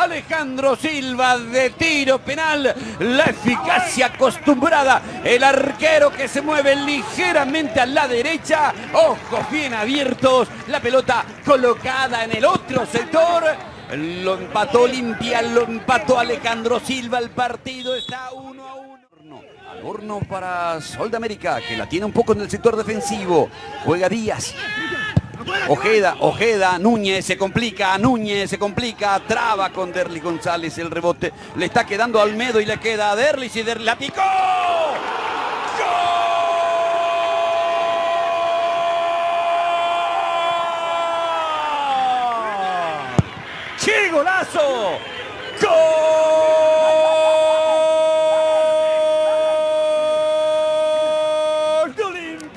Alejandro Silva de tiro penal, la eficacia acostumbrada, el arquero que se mueve ligeramente a la derecha, ojos bien abiertos, la pelota colocada en el otro sector, lo empató Olimpia, lo empató Alejandro Silva, el partido está 1-1. Al horno para Sol de América, que la tiene un poco en el sector defensivo, juega Díaz. Ojeda, Núñez se complica, traba con Derlis González el rebote, le está quedando a Olmedo y le queda a Derlis y Derlis la picó. ¡Gol! ¡Qué golazo! ¡Gol de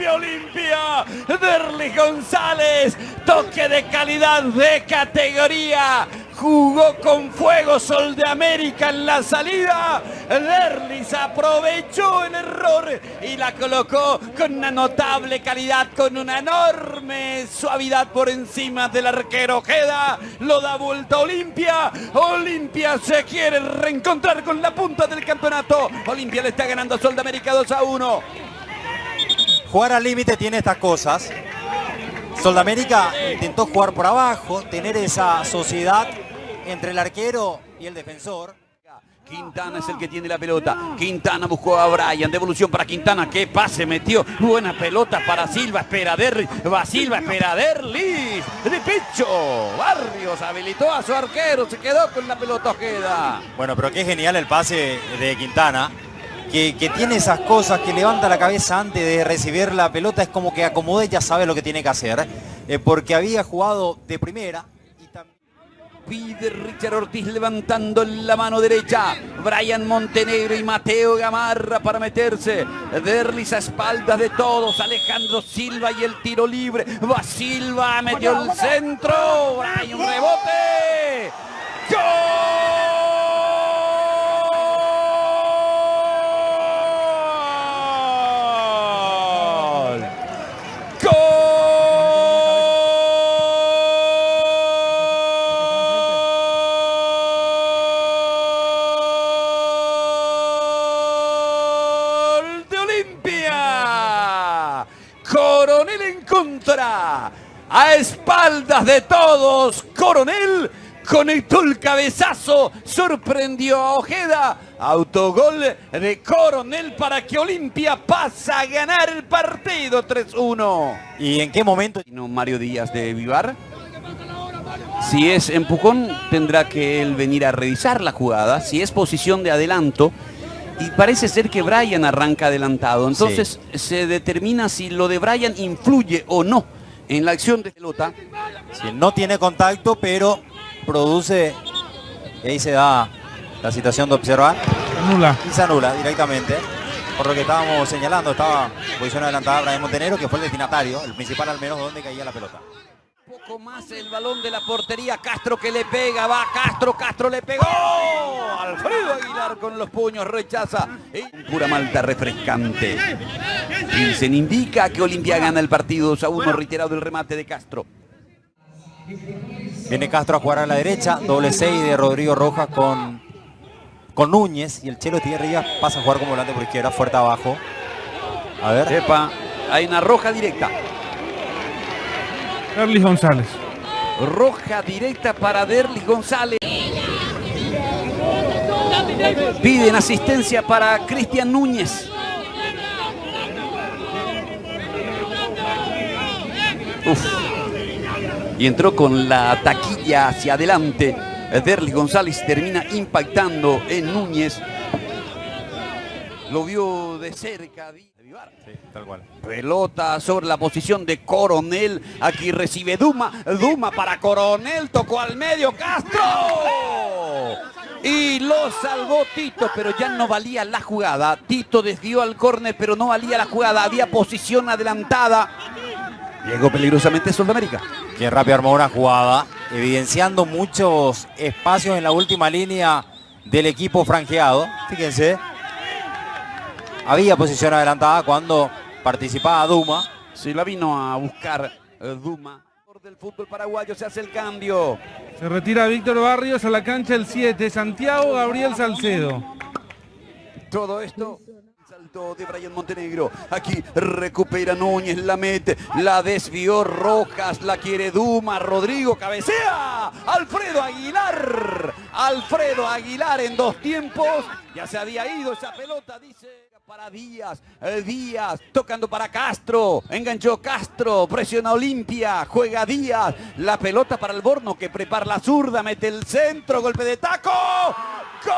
Olimpia! Derlis González, toque de calidad, de categoría, jugó con fuego Sol de América en la salida, Derlis aprovechó el error y la colocó con una notable calidad, con una enorme suavidad por encima del arquero Ojeda, lo da vuelta Olimpia, Olimpia se quiere reencontrar con la punta del campeonato, Olimpia le está ganando a Sol de América 2-1. Jugar al límite tiene estas cosas. Sol de América intentó jugar por abajo, tener esa sociedad entre el arquero y el defensor. Quintana es el que tiene la pelota. Quintana buscó a Bryan. Devolución para Quintana. ¡Qué pase metió! Buena pelota para Silva. Espera Derlis. Va Silva. Espera Derlis. De pecho. Barrios habilitó a su arquero. Se quedó con la pelota Ojeda. Bueno, pero qué genial el pase de Quintana. Que tiene esas cosas, que levanta la cabeza antes de recibir la pelota. Es como que acomoda y ya sabe lo que tiene que hacer. Porque había jugado de primera. Pide Richard Ortiz levantando la mano derecha. Bryan Montenegro y Mateo Gamarra para meterse. Derlis a espaldas de todos. Alejandro Silva y el tiro libre. Va Silva, metió el centro. Bryan, un rebote. ¡Gol! Coronel en contra, a espaldas de todos, Coronel conectó el cabezazo, sorprendió a Ojeda, autogol de Coronel para que Olimpia pasa a ganar el partido 3-1. ¿Y en qué momento? Mario Díaz de Vivar. Si es empujón, tendrá que él venir a revisar la jugada, si es posición de adelanto. Y parece ser que Bryan arranca adelantado. Entonces se determina si lo de Bryan influye o no en la acción de pelota. Sí, no tiene contacto, pero produce. Y ahí se da la situación de observar. Anula. Y se anula directamente. Por lo que estábamos señalando, estaba en posición adelantada Bryan Montenegro, que fue el destinatario, el principal al menos donde caía la pelota. Poco más el balón de la portería, Castro que le pega, va Castro, Castro le pegó, Alfredo Aguilar con los puños rechaza, pura malta refrescante. Pilsen indica que Olimpia gana el partido 2-1, reiterado el remate de Castro. Viene Castro a jugar a la derecha, doble 6 de Rodrigo Rojas con Núñez, y el Chelo Tierra pasa a jugar como volante por izquierda, fuerte abajo. A ver. Epa, hay una roja directa. Derlis González. Roja directa para Derlis González. Piden asistencia para Cristian Núñez. Y entró con la taquilla hacia adelante. Derlis González termina impactando en Núñez. Lo vio de cerca. Sí, tal cual. Pelota sobre la posición de Coronel. Aquí recibe Duma. Duma para Coronel. Tocó al medio. ¡Castro! Y lo salvó Tito, pero ya no valía la jugada. Tito desvió al córner, pero no valía la jugada. Había posición adelantada. Llegó peligrosamente Sol de América. Qué rápido armó una jugada, evidenciando muchos espacios en la última línea del equipo franjeado. Fíjense. Había posición adelantada cuando participaba Duma. Se la vino a buscar Duma. Del fútbol paraguayo se hace el cambio. Se retira Víctor Barrios a la cancha el 7, Santiago Gabriel Salcedo. Todo esto, salto de Brian Montenegro. Aquí recupera Núñez, la mete, la desvió Rojas, la quiere Duma, Rodrigo cabecea. Alfredo Aguilar en 2 tiempos. Ya se había ido esa pelota, dice. Para Díaz, Díaz tocando para Castro, enganchó Castro, presiona Olimpia, juega Díaz, la pelota para el Borno que prepara la zurda, mete el centro, golpe de taco, ¡gol!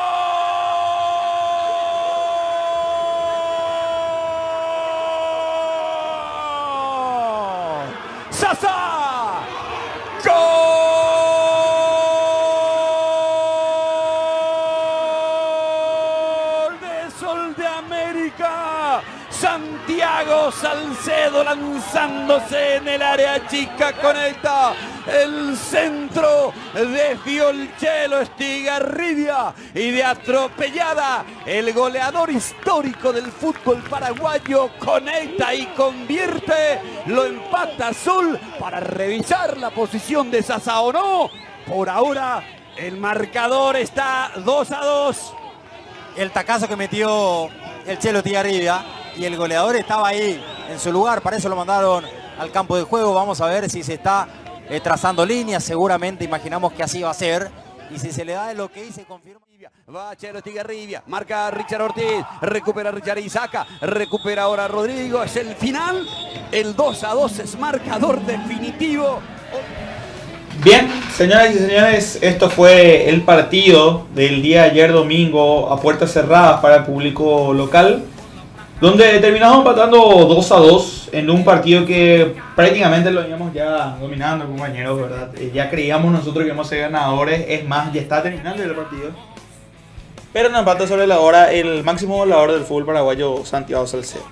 ¡Sasa! ¡Gol! Santiago Salcedo lanzándose en el área chica, conecta el centro, desvió el Chelo Estigarribia y de atropellada el goleador histórico del fútbol paraguayo conecta y convierte, lo empata Azul para revisar la posición de Sasa o no. Por ahora el marcador está 2-2. El tacazo que metió el Chelo Estigarribia y el goleador estaba ahí en su lugar, para eso lo mandaron al campo de juego. Vamos a ver si se está trazando líneas, seguramente imaginamos que así va a ser, y si se le da el ok se confirma. Va Chelo Estigarribia, marca Richard Ortiz, recupera Richard Isaca, recupera ahora Rodrigo, es el final, el 2-2 es marcador definitivo. Bien, señoras y señores, esto fue el partido del día de ayer domingo a puertas cerradas para el público local, donde terminamos empatando 2-2 en un partido que prácticamente lo íbamos ya dominando, compañeros, ¿verdad? Ya creíamos nosotros que íbamos a ser ganadores, es más, ya está terminando el partido. Pero nos empata sobre la hora el máximo goleador del fútbol paraguayo, Santiago Salcedo.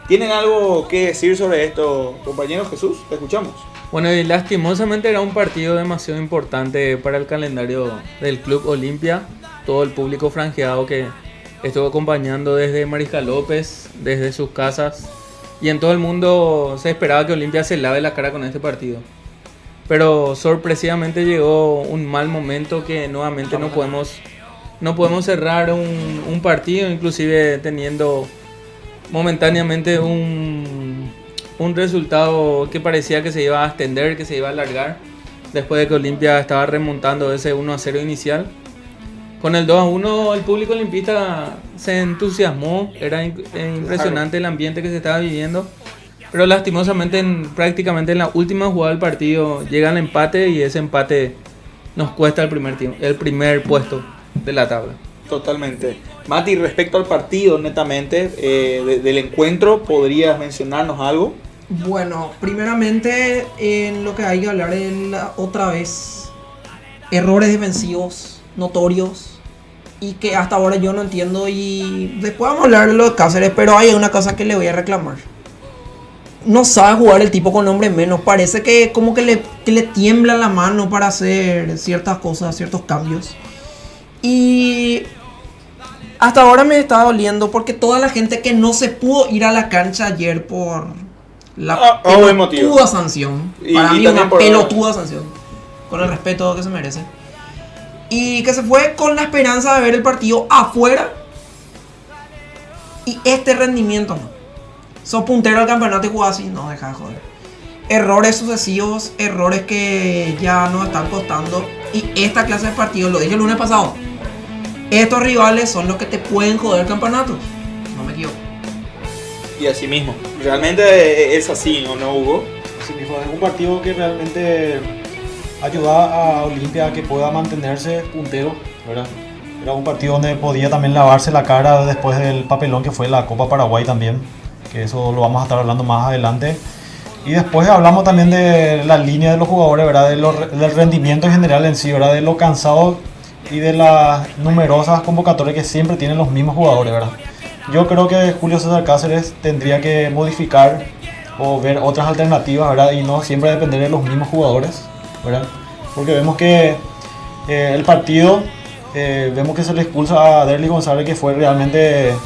¿Tienen algo que decir sobre esto, compañeros? Jesús, te escuchamos. Bueno, y lastimosamente era un partido demasiado importante para el calendario del Club Olimpia. Todo el público franjeado que estuvo acompañando desde Mariscal López, desde sus casas, y en todo el mundo se esperaba que Olimpia se lave la cara con este partido. Pero sorpresivamente llegó un mal momento que nuevamente no podemos cerrar un partido, inclusive teniendo momentáneamente un resultado que parecía que se iba a extender, que se iba a alargar, después de que Olimpia estaba remontando ese 1-0 inicial. Con el 2-1 el público olimpista se entusiasmó, era impresionante el ambiente que se estaba viviendo, pero lastimosamente prácticamente en la última jugada del partido llega el empate y ese empate nos cuesta el primer puesto de la tabla. Totalmente. Mati, respecto al partido netamente, del encuentro, ¿podrías mencionarnos algo? Bueno, primeramente en lo que hay que hablar es otra vez errores defensivos notorios y que hasta ahora yo no entiendo, y después vamos a hablar de lo de Cáceres, pero hay una cosa que le voy a reclamar. No sabe jugar el tipo con hombre menos, parece que como que le tiembla la mano para hacer ciertas cosas, ciertos cambios. Y hasta ahora me está doliendo porque toda la gente que no se pudo ir a la cancha ayer por la pelotuda sanción, para mí una pelotuda sanción, con el respeto que se merece, y que se fue con la esperanza de ver el partido afuera, y este rendimiento no. Sos puntero del campeonato y jugás así, no, deja de joder. Errores sucesivos, errores que ya nos están costando, y esta clase de partidos, lo dije el lunes pasado, estos rivales son los que te pueden joder el campeonato. No me equivoco. Y así mismo. Realmente es así, ¿no, Hugo? Así mismo, es un partido que realmente ayuda a Olimpia a que pueda mantenerse puntero, ¿verdad? Era un partido donde podía también lavarse la cara después del papelón que fue la Copa Paraguay también, que eso lo vamos a estar hablando más adelante. Y después hablamos también de la línea de los jugadores, ¿verdad? Del rendimiento en general en sí, ¿verdad? De lo cansado y de las numerosas convocatorias que siempre tienen los mismos jugadores, ¿verdad? Yo creo que Julio César Cáceres tendría que modificar o ver otras alternativas, ¿verdad? Y no siempre depender de los mismos jugadores, ¿verdad? Porque vemos que el partido, vemos que se le expulsa a Derly González, que fue realmente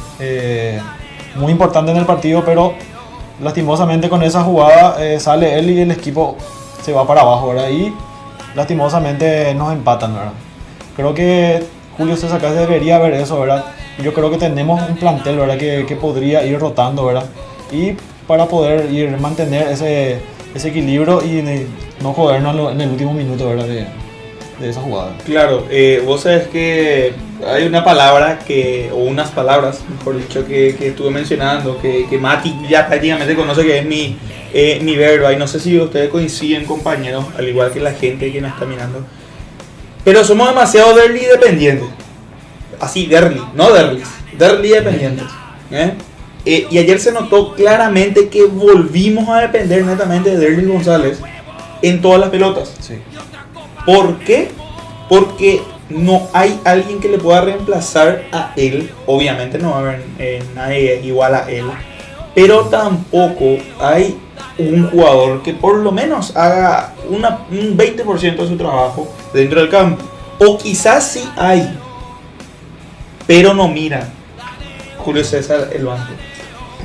muy importante en el partido, pero lastimosamente con esa jugada sale él y el equipo se va para abajo, ¿verdad? Y lastimosamente nos empatan, ¿verdad? Creo que Julio César Cáceres debería ver eso, ¿verdad? Yo creo que tenemos un plantel, ¿verdad? Que podría ir rotando, ¿verdad? Y para poder mantener ese equilibrio y no jodernos en el último minuto, ¿verdad? De esa jugada. Claro, vos sabés que hay una palabra o unas palabras, mejor dicho, que estuve mencionando, que Mati ya prácticamente conoce, que es mi verbo. Y no sé si ustedes coinciden, compañeros, al igual que la gente que nos está mirando. Pero somos demasiado Derly dependientes. Así, Derly, no Derlis, Derly dependientes. Y ayer se notó claramente que volvimos a depender netamente de Derly González en todas las pelotas. Sí. ¿Por qué? Porque no hay alguien que le pueda reemplazar a él. Obviamente no va a haber nadie igual a él. Pero tampoco hay un jugador que por lo menos haga un 20% de su trabajo dentro del campo. O quizás sí hay, pero no mira Julio César el banco.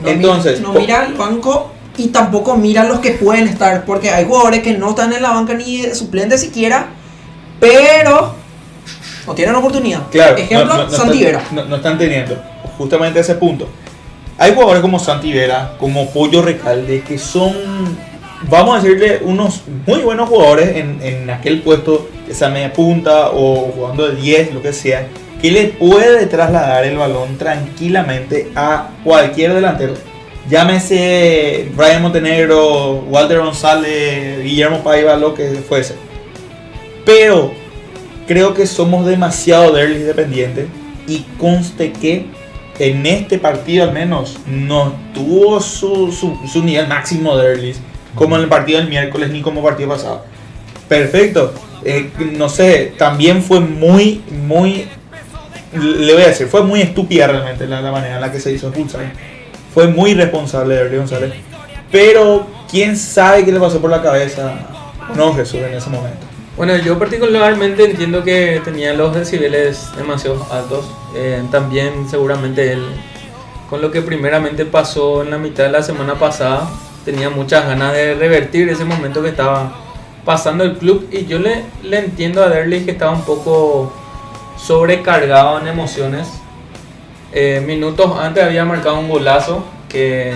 Entonces, no mira el banco y tampoco mira los que pueden estar, porque hay jugadores que no están en la banca ni de suplente siquiera, pero no tienen oportunidad. Claro, ejemplo, Santi Vera. No están teniendo justamente ese punto. Hay jugadores como Santi Vera, como Pollo Recalde, que son, vamos a decirle, unos muy buenos jugadores en aquel puesto, esa media punta o jugando de 10, lo que sea, que le puede trasladar el balón tranquilamente a cualquier delantero. Llámese Brian Montenegro, Walter González, Guillermo Paiva, lo que fuese. Pero creo que somos demasiado Derly dependientes, y conste que en este partido al menos no tuvo su nivel máximo de Derly, como en el partido del miércoles ni como partido pasado. Perfecto. No sé, también fue muy, le voy a decir, fue muy estúpida realmente la manera en la que se hizo expulsar. Fue muy irresponsable de Derly González. Pero quién sabe qué le pasó por la cabeza, no Jesús, en ese momento. Bueno, yo particularmente entiendo que tenía los decibeles demasiado altos. También seguramente él, con lo que primeramente pasó en la mitad de la semana pasada, tenía muchas ganas de revertir ese momento que estaba pasando el club. Y yo le entiendo a Derly que estaba un poco sobrecargado en emociones. Minutos antes había marcado un golazo que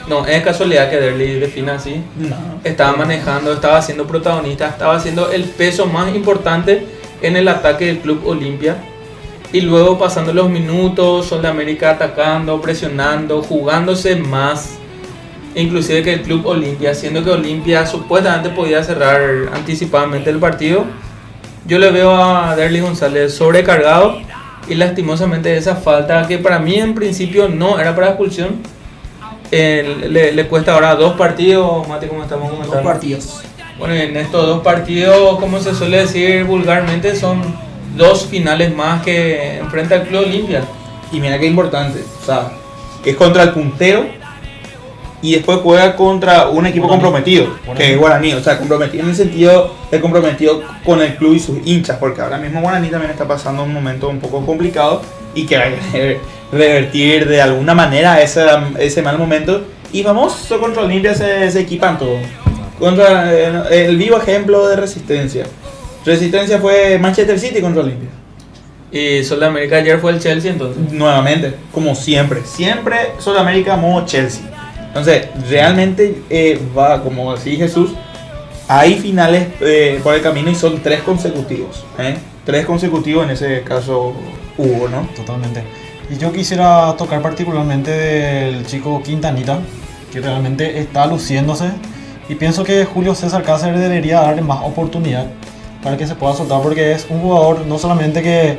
no es casualidad que Derly defina así. No. Estaba manejando, estaba siendo protagonista, estaba haciendo el peso más importante en el ataque del Club Olimpia. Y luego pasando los minutos, Sol de América atacando, presionando, jugándose más, inclusive que el Club Olimpia, siendo que Olimpia supuestamente podía cerrar anticipadamente el partido. Yo le veo a Derly González sobrecargado y lastimosamente esa falta, que para mí en principio no era para expulsión, le cuesta ahora 2 partidos, Mati, como estamos comentando. 2 partidos. Bueno, en estos 2 partidos, como se suele decir vulgarmente, son 2 finales más que enfrenta al Club Olimpia. Y mira qué importante, o sea, es contra el puntero y después juega contra un equipo comprometido, que es Guaraní. O sea, comprometido en el sentido de comprometido con el club y sus hinchas, porque ahora mismo Guaraní también está pasando un momento un poco complicado y que hay que revertir de alguna manera ese mal momento. Y famoso contra Olimpia se equipan todo. Contra el vivo ejemplo de Resistencia. Resistencia fue Manchester City contra Olimpia. Y Sol de América ayer fue el Chelsea, entonces. Nuevamente, como siempre. Siempre Sol de América modo Chelsea. Entonces, realmente va, como decía Jesús, hay finales por el camino y son 3 consecutivos. 3 consecutivos en ese caso hubo, ¿no? Totalmente. Y yo quisiera tocar particularmente del chico Quintanita, que realmente está luciéndose. Y pienso que Julio César Cáceres debería darle más oportunidad para que se pueda soltar, porque es un jugador no solamente que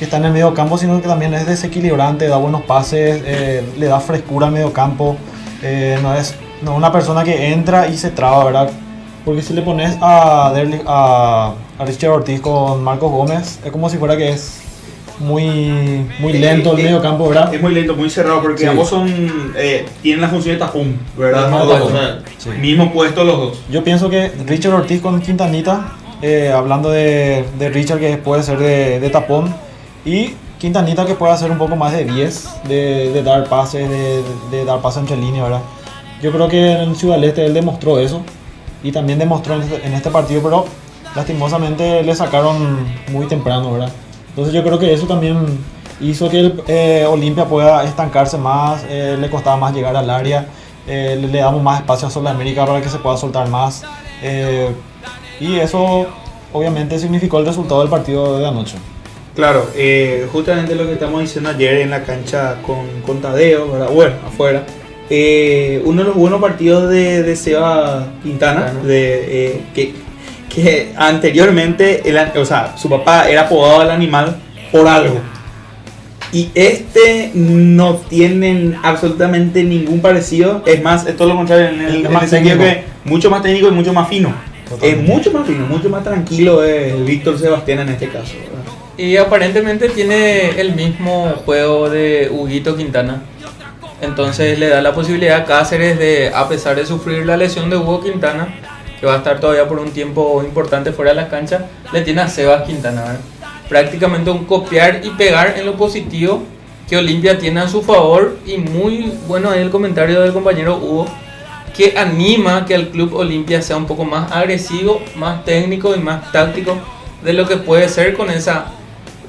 está en el medio campo, sino que también es desequilibrante, da buenos pases, le da frescura al medio campo. No es una persona que entra y se traba, ¿verdad? Porque si le pones a Richard Ortiz con Marcos Gómez, es como si fuera que es muy lento el medio campo, ¿verdad? Es muy lento, muy cerrado, porque Sí. ambos tienen la función de tapón, ¿verdad? Mismo O puesto. sea, Sí. mismo puesto los dos. Yo pienso que Richard Ortiz con Quintanita, hablando de Richard, que puede ser de tapón, y Quintanita, que puede hacer un poco más de 10, de dar pases, de dar pases entre líneas, ¿verdad? Yo creo que en Ciudad del Este él demostró eso. y también demostró en este partido, pero lastimosamente le sacaron muy temprano, ¿verdad? Entonces yo creo que eso también hizo que el Olimpia pueda estancarse más, le costaba más llegar al área, le damos más espacio a Sudamérica para que se pueda soltar más, y eso obviamente significó el resultado del partido de anoche. Claro, justamente lo que estamos diciendo ayer en la cancha con Tadeo, ¿verdad? Bueno, afuera. Uno de los buenos partidos de Seba Quintana, que anteriormente su papá era apodado el animal por algo. Y no tienen absolutamente ningún parecido. Es más, es todo lo contrario en el sentido que mucho más técnico y mucho más fino. Es mucho más fino, mucho más tranquilo Víctor Sebastián en este caso, ¿verdad? Y aparentemente tiene el mismo juego de Huguito Quintana. Entonces le da la posibilidad a Cáceres de, a pesar de sufrir la lesión de Hugo Quintana, que va a estar todavía por un tiempo importante fuera de la cancha, le tiene a Sebas Quintana, ¿verdad? Prácticamente un copiar y pegar en lo positivo que Olimpia tiene a su favor. Y muy bueno ahí el comentario del compañero Hugo, que anima que el Club Olimpia sea un poco más agresivo, más técnico y más táctico de lo que puede ser con esa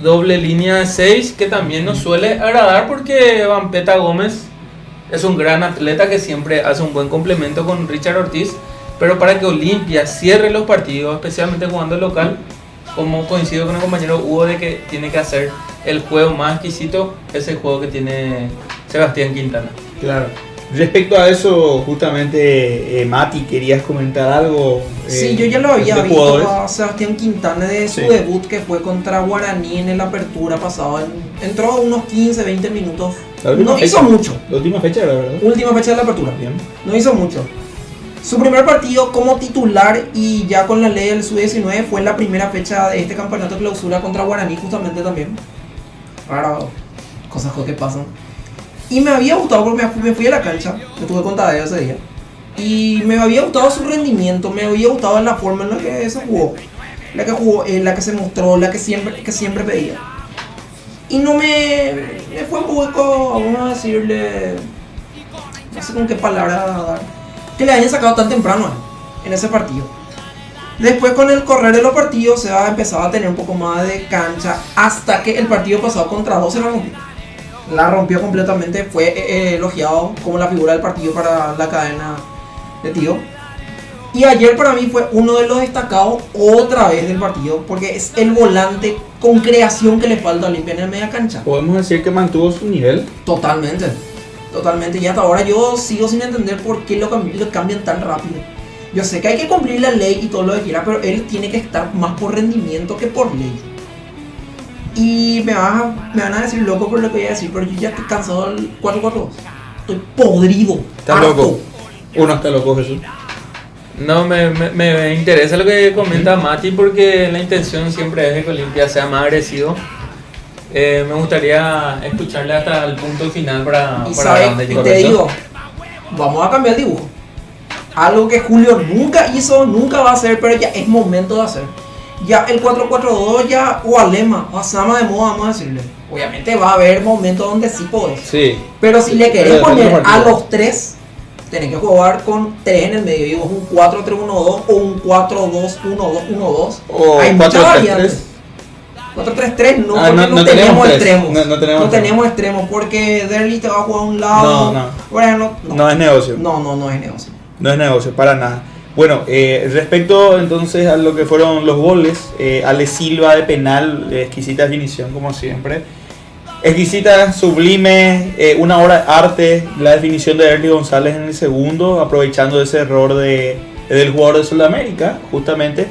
doble línea de 6 que también nos suele agradar, porque Vampeta Gómez es un gran atleta que siempre hace un buen complemento con Richard Ortiz, pero para que Olimpia cierre los partidos, especialmente jugando local, como coincido con el compañero Hugo de que tiene que hacer el juego más exquisito, ese juego que tiene Sebastián Quintana. Claro. Respecto a eso, justamente, Mati, ¿querías comentar algo? Sí, yo ya lo había visto jugadores a Sebastián Quintana de su debut, que fue contra Guaraní en la apertura pasada. Entró unos 15-20 minutos. No hizo mucho. La última fecha, la verdad. Última fecha de la apertura. Bien. No hizo mucho. Su primer partido como titular y ya con la ley del Sub-19 fue la primera fecha de este campeonato de clausura contra Guaraní, justamente también. Raro, cosas que pasan. Y me había gustado porque me fui a la cancha, estuve con Tadeo ese día. Y me había gustado su rendimiento, me había gustado la forma en la que se jugó. La que jugó, la que se mostró, la que siempre pedía. Y no me fue un poco, vamos a decirle, no sé con qué palabra dar, que le hayan sacado tan temprano en ese partido. Después con el correr de los partidos se va a empezar a tener un poco más de cancha, hasta que el partido pasado contra 12 la rompió completamente. Fue elogiado como la figura del partido para la cadena de Tío. Y ayer para mí fue uno de los destacados otra vez del partido, porque es el volante con creación que le falta a Olimpia en el media cancha. ¿Podemos decir que mantuvo su nivel? Totalmente. Y hasta ahora yo sigo sin entender por qué lo cambian tan rápido. Yo sé que hay que cumplir la ley y todo lo que quiera, pero él tiene que estar más por rendimiento que por ley. Y me van a decir loco por lo que voy a decir, pero yo ya estoy cansado del 4-4-2. Estoy podrido. ¿Estás loco? Uno está loco, Jesús. No, me interesa lo que comenta Mati, porque la intención siempre es que Olimpia sea más agresivo. Me gustaría escucharle hasta el punto final para dónde llegó. Y te digo, vamos a cambiar el dibujo. Algo que Julio nunca hizo, nunca va a hacer, pero ya es momento de hacer. Ya el 4-4-2 ya, o Alema, o Sama de moda, vamos a decirle. Obviamente va a haber momentos donde sí podés. Sí. Pero si le querés poner a los tres, tenés que jugar con 3 en el medio. Digo, un 4-3-1-2 o un 4-2-1-2-1-2. Hay muchas variantes. 4-3-3 no, porque no tenemos extremos. No tenemos extremos, porque Derly te va a jugar a un lado. No es negocio. No es negocio. No es negocio, para nada. Bueno, respecto entonces a lo que fueron los goles, Ale Silva de penal, exquisita definición como siempre. Exquisita, sublime, una obra de arte, la definición de Derly González en el segundo, aprovechando ese error del jugador de Sudamérica, justamente.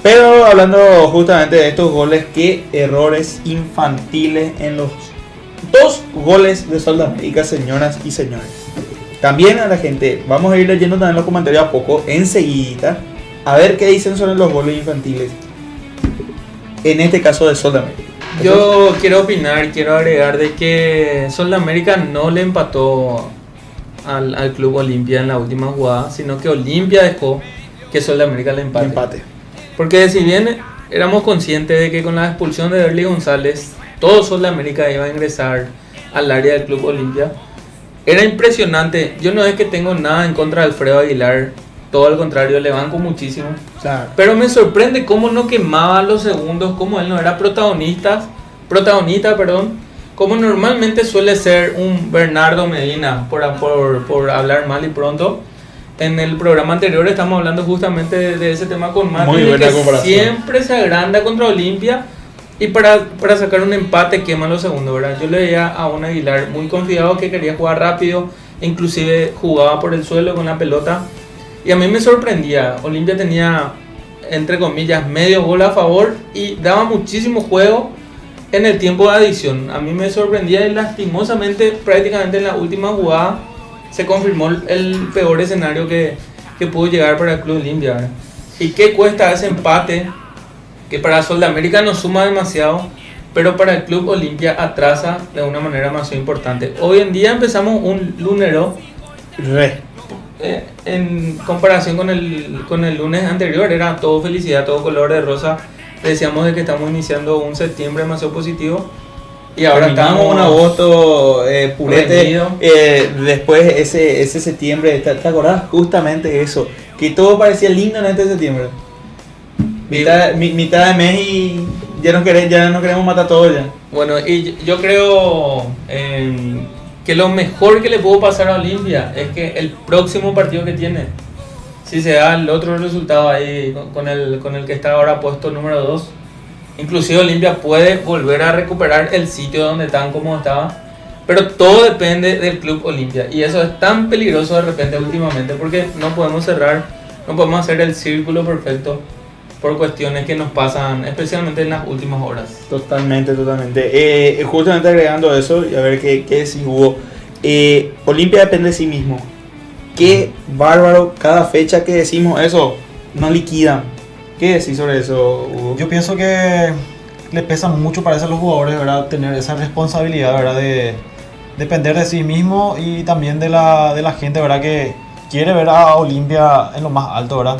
Pero hablando justamente de estos goles, qué errores infantiles en los 2 goles de Sudamérica, señoras y señores. También a la gente, vamos a ir leyendo también los comentarios a poco, enseguida, a ver qué dicen sobre los goles infantiles, en este caso de Sudamérica. Yo quiero opinar, quiero agregar de que Sudamérica no le empató al Club Olimpia en la última jugada, sino que Olimpia dejó que Sudamérica le empate. Porque si bien éramos conscientes de que con la expulsión de Derly González, todo Sudamérica iba a ingresar al área del Club Olimpia, era impresionante. Yo no es que tengo nada en contra de Alfredo Aguilar, todo al contrario, le banco muchísimo. Claro. Pero me sorprende cómo no quemaba los segundos, cómo él no era protagonista, como normalmente suele ser un Bernardo Medina, por hablar mal y pronto. En el programa anterior estamos hablando justamente de ese tema con Mati, Muy de buena que comparación. siempre se agranda contra Olimpia y para sacar un empate quema los segundos, ¿verdad? Yo le veía a un Aguilar muy confiado que quería jugar rápido, inclusive jugaba por el suelo con la pelota y a mí me sorprendía. Olimpia tenía, entre comillas, medio gol a favor y daba muchísimo juego en el tiempo de adición. A mí me sorprendía y lastimosamente prácticamente en la última jugada se confirmó el peor escenario que pudo llegar para el Club Olimpia, ¿verdad? ¿Y qué cuesta ese empate? Que para Sol de América no suma demasiado, pero para el Club Olimpia atrasa de una manera más importante. Hoy en día empezamos un lunero en comparación con el lunes anterior, era todo felicidad, todo color de rosa. Decíamos de que estamos iniciando un septiembre demasiado positivo. Y ahora Terminamos estamos un agosto purete, reñido. después ese septiembre, ¿te acordás? Justamente eso, que todo parecía lindo en este septiembre. Mitad de mes y ya no queremos matar todo ya. Bueno, y yo creo que lo mejor que le pudo pasar a Olimpia es que el próximo partido que tiene, si se da el otro resultado ahí con el que está ahora puesto número 2, inclusive Olimpia puede volver a recuperar el sitio donde están como estaba, pero todo depende del Club Olimpia y eso es tan peligroso de repente últimamente porque no podemos hacer el círculo perfecto por cuestiones que nos pasan especialmente en las últimas horas. Totalmente. Justamente agregando eso, y a ver qué decís, Hugo. Olimpia depende de sí mismo. Qué bárbaro, cada fecha que decimos eso, nos liquidan. ¿Qué decís sobre eso, Hugo? Yo pienso que le pesa mucho, parece, a los jugadores, ¿verdad? Tener esa responsabilidad, ¿verdad? De depender de sí mismo y también de la gente, ¿verdad? Que quiere ver a Olimpia en lo más alto, ¿verdad?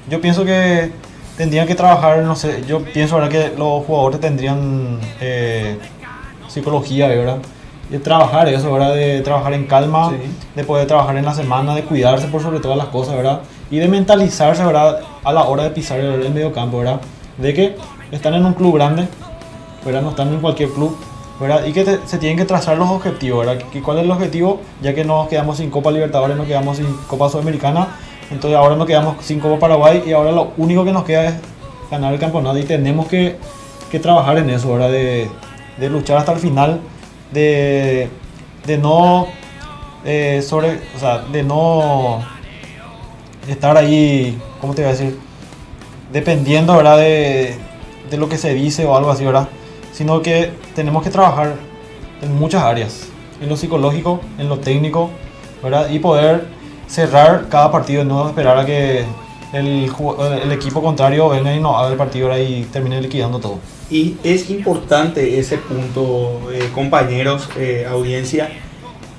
Yo pienso que tendrían que trabajar, no sé, yo pienso, ¿verdad? Que los jugadores tendrían psicología, ¿verdad? De trabajar eso, ¿verdad? De trabajar en calma, Sí. de poder trabajar en la semana, de cuidarse por sobre todas las cosas, ¿verdad? Y de mentalizarse, ¿verdad? A la hora de pisar el medio campo, ¿verdad? De que están en un club grande, ¿verdad? No están en cualquier club, ¿verdad? Y que se tienen que trazar los objetivos, ¿verdad? ¿Cuál es el objetivo? Ya que nos quedamos sin Copa Libertadores, nos quedamos sin Copa Sudamericana, entonces ahora nos quedamos sin Copa Paraguay y ahora lo único que nos queda es ganar el campeonato y tenemos que trabajar en eso, ¿verdad? De luchar hasta el final, de no de no estar ahí, ¿cómo te voy a decir? Dependiendo, ¿verdad? De lo que se dice o algo así, ¿verdad? Sino que tenemos que trabajar en muchas áreas, en lo psicológico, en lo técnico, ¿verdad? Y poder cerrar cada partido, no esperar a que el equipo contrario venga y nos haga el partido, ¿verdad? Y termine liquidando todo. Y es importante ese punto, compañeros, audiencia,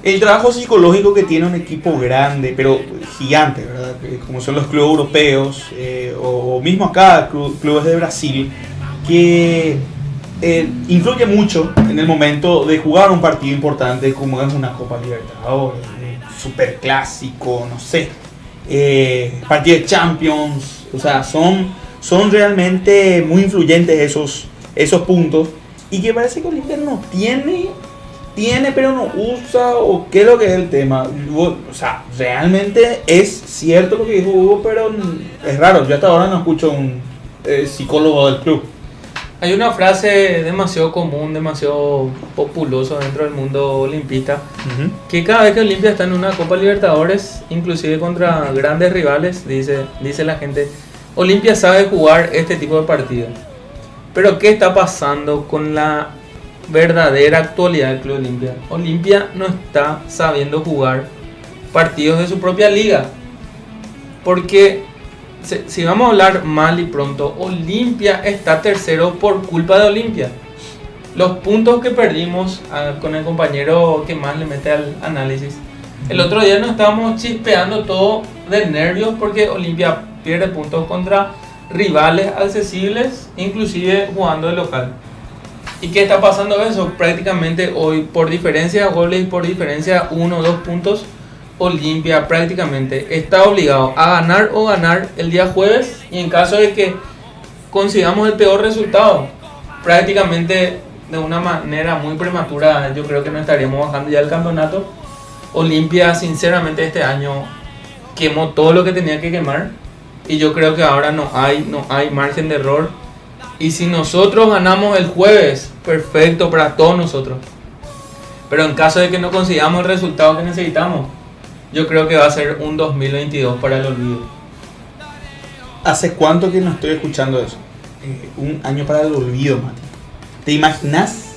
el trabajo psicológico que tiene un equipo grande, pero gigante, ¿verdad? Como son los clubes europeos, o mismo acá, clubes de Brasil, que influye mucho en el momento de jugar un partido importante como es una Copa Libertadores, un superclásico, no sé, partido de Champions, o sea, son realmente muy influyentes esos puntos, y que parece que Olimpia no tiene pero no usa, o qué es lo que es el tema. O sea, realmente es cierto lo que dijo Hugo, pero es raro, yo hasta ahora no escucho un psicólogo del club. Hay una frase demasiado común, demasiado populosa dentro del mundo olimpista, que cada vez que Olimpia está en una Copa Libertadores, inclusive contra grandes rivales, dice la gente, Olimpia sabe jugar este tipo de partidos. Pero ¿qué está pasando con la verdadera actualidad del Club Olimpia? Olimpia no está sabiendo jugar partidos de su propia liga. Porque si vamos a hablar mal y pronto, Olimpia está tercero por culpa de Olimpia. Los puntos que perdimos con el compañero que más le mete al análisis, el otro día nos estábamos chispeando todo de nervios porque Olimpia pierde puntos contra rivales accesibles, inclusive jugando de local. ¿Y qué está pasando eso? Prácticamente hoy, por diferencia de goles y por diferencia 1 o 2 puntos, Olimpia prácticamente está obligado a ganar o ganar el día jueves, y en caso de que consigamos el peor resultado, prácticamente de una manera muy prematura, yo creo que no estaríamos bajando ya el campeonato. Olimpia sinceramente este año quemó todo lo que tenía que quemar, y yo creo que ahora no hay margen de error, y si nosotros ganamos el jueves, perfecto para todos nosotros, pero en caso de que no consigamos el resultado que necesitamos, yo creo que va a ser un 2022 para el olvido. ¿Hace cuánto que no estoy escuchando eso? Un año para el olvido, Mati. ¿Te imaginas?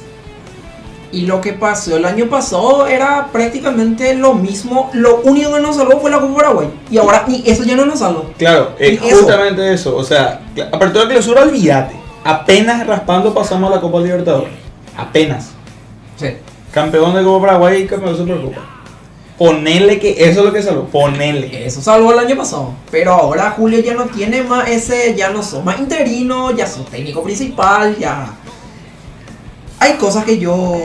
Y lo que pasó el año pasado era prácticamente lo mismo. Lo único que nos salvó fue la Copa Paraguay. Y ahora ni eso ya no nos salvó. Claro, Ni justamente eso. O sea, apertura de clausura, olvídate. Apenas raspando pasamos a la Copa Libertadores. Apenas. Sí. Campeón de Copa Paraguay y campeón de Supercopa. Ponele que eso es lo que salvó. Ponele. Eso salvó el año pasado. Pero ahora Julio ya no tiene más ese. Ya no sos más interino. Ya sos técnico principal. Ya. Hay cosas que yo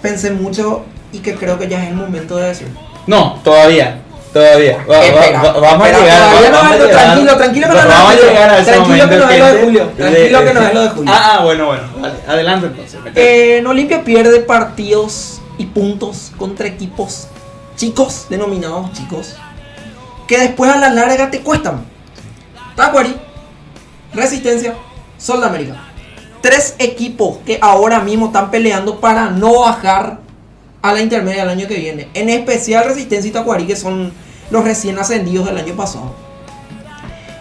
pensé mucho y que creo que ya es el momento de decir. No, todavía. Espera, Vamos a llegar. todavía vamos a llegar. tranquilo que no Vamos a llegar a ese tranquilo que momento, no es lo de gente. Julio. Tranquilo que no es lo de Julio. Bueno. Vale, adelante entonces. En Olimpia pierde partidos y puntos contra equipos chicos, denominados chicos, que después a la larga te cuestan. Tacuary, Resistencia, Sol de América. 3 equipos que ahora mismo están peleando para no bajar a la intermedia el año que viene. En especial Resistencia y Tacuary, que son los recién ascendidos del año pasado.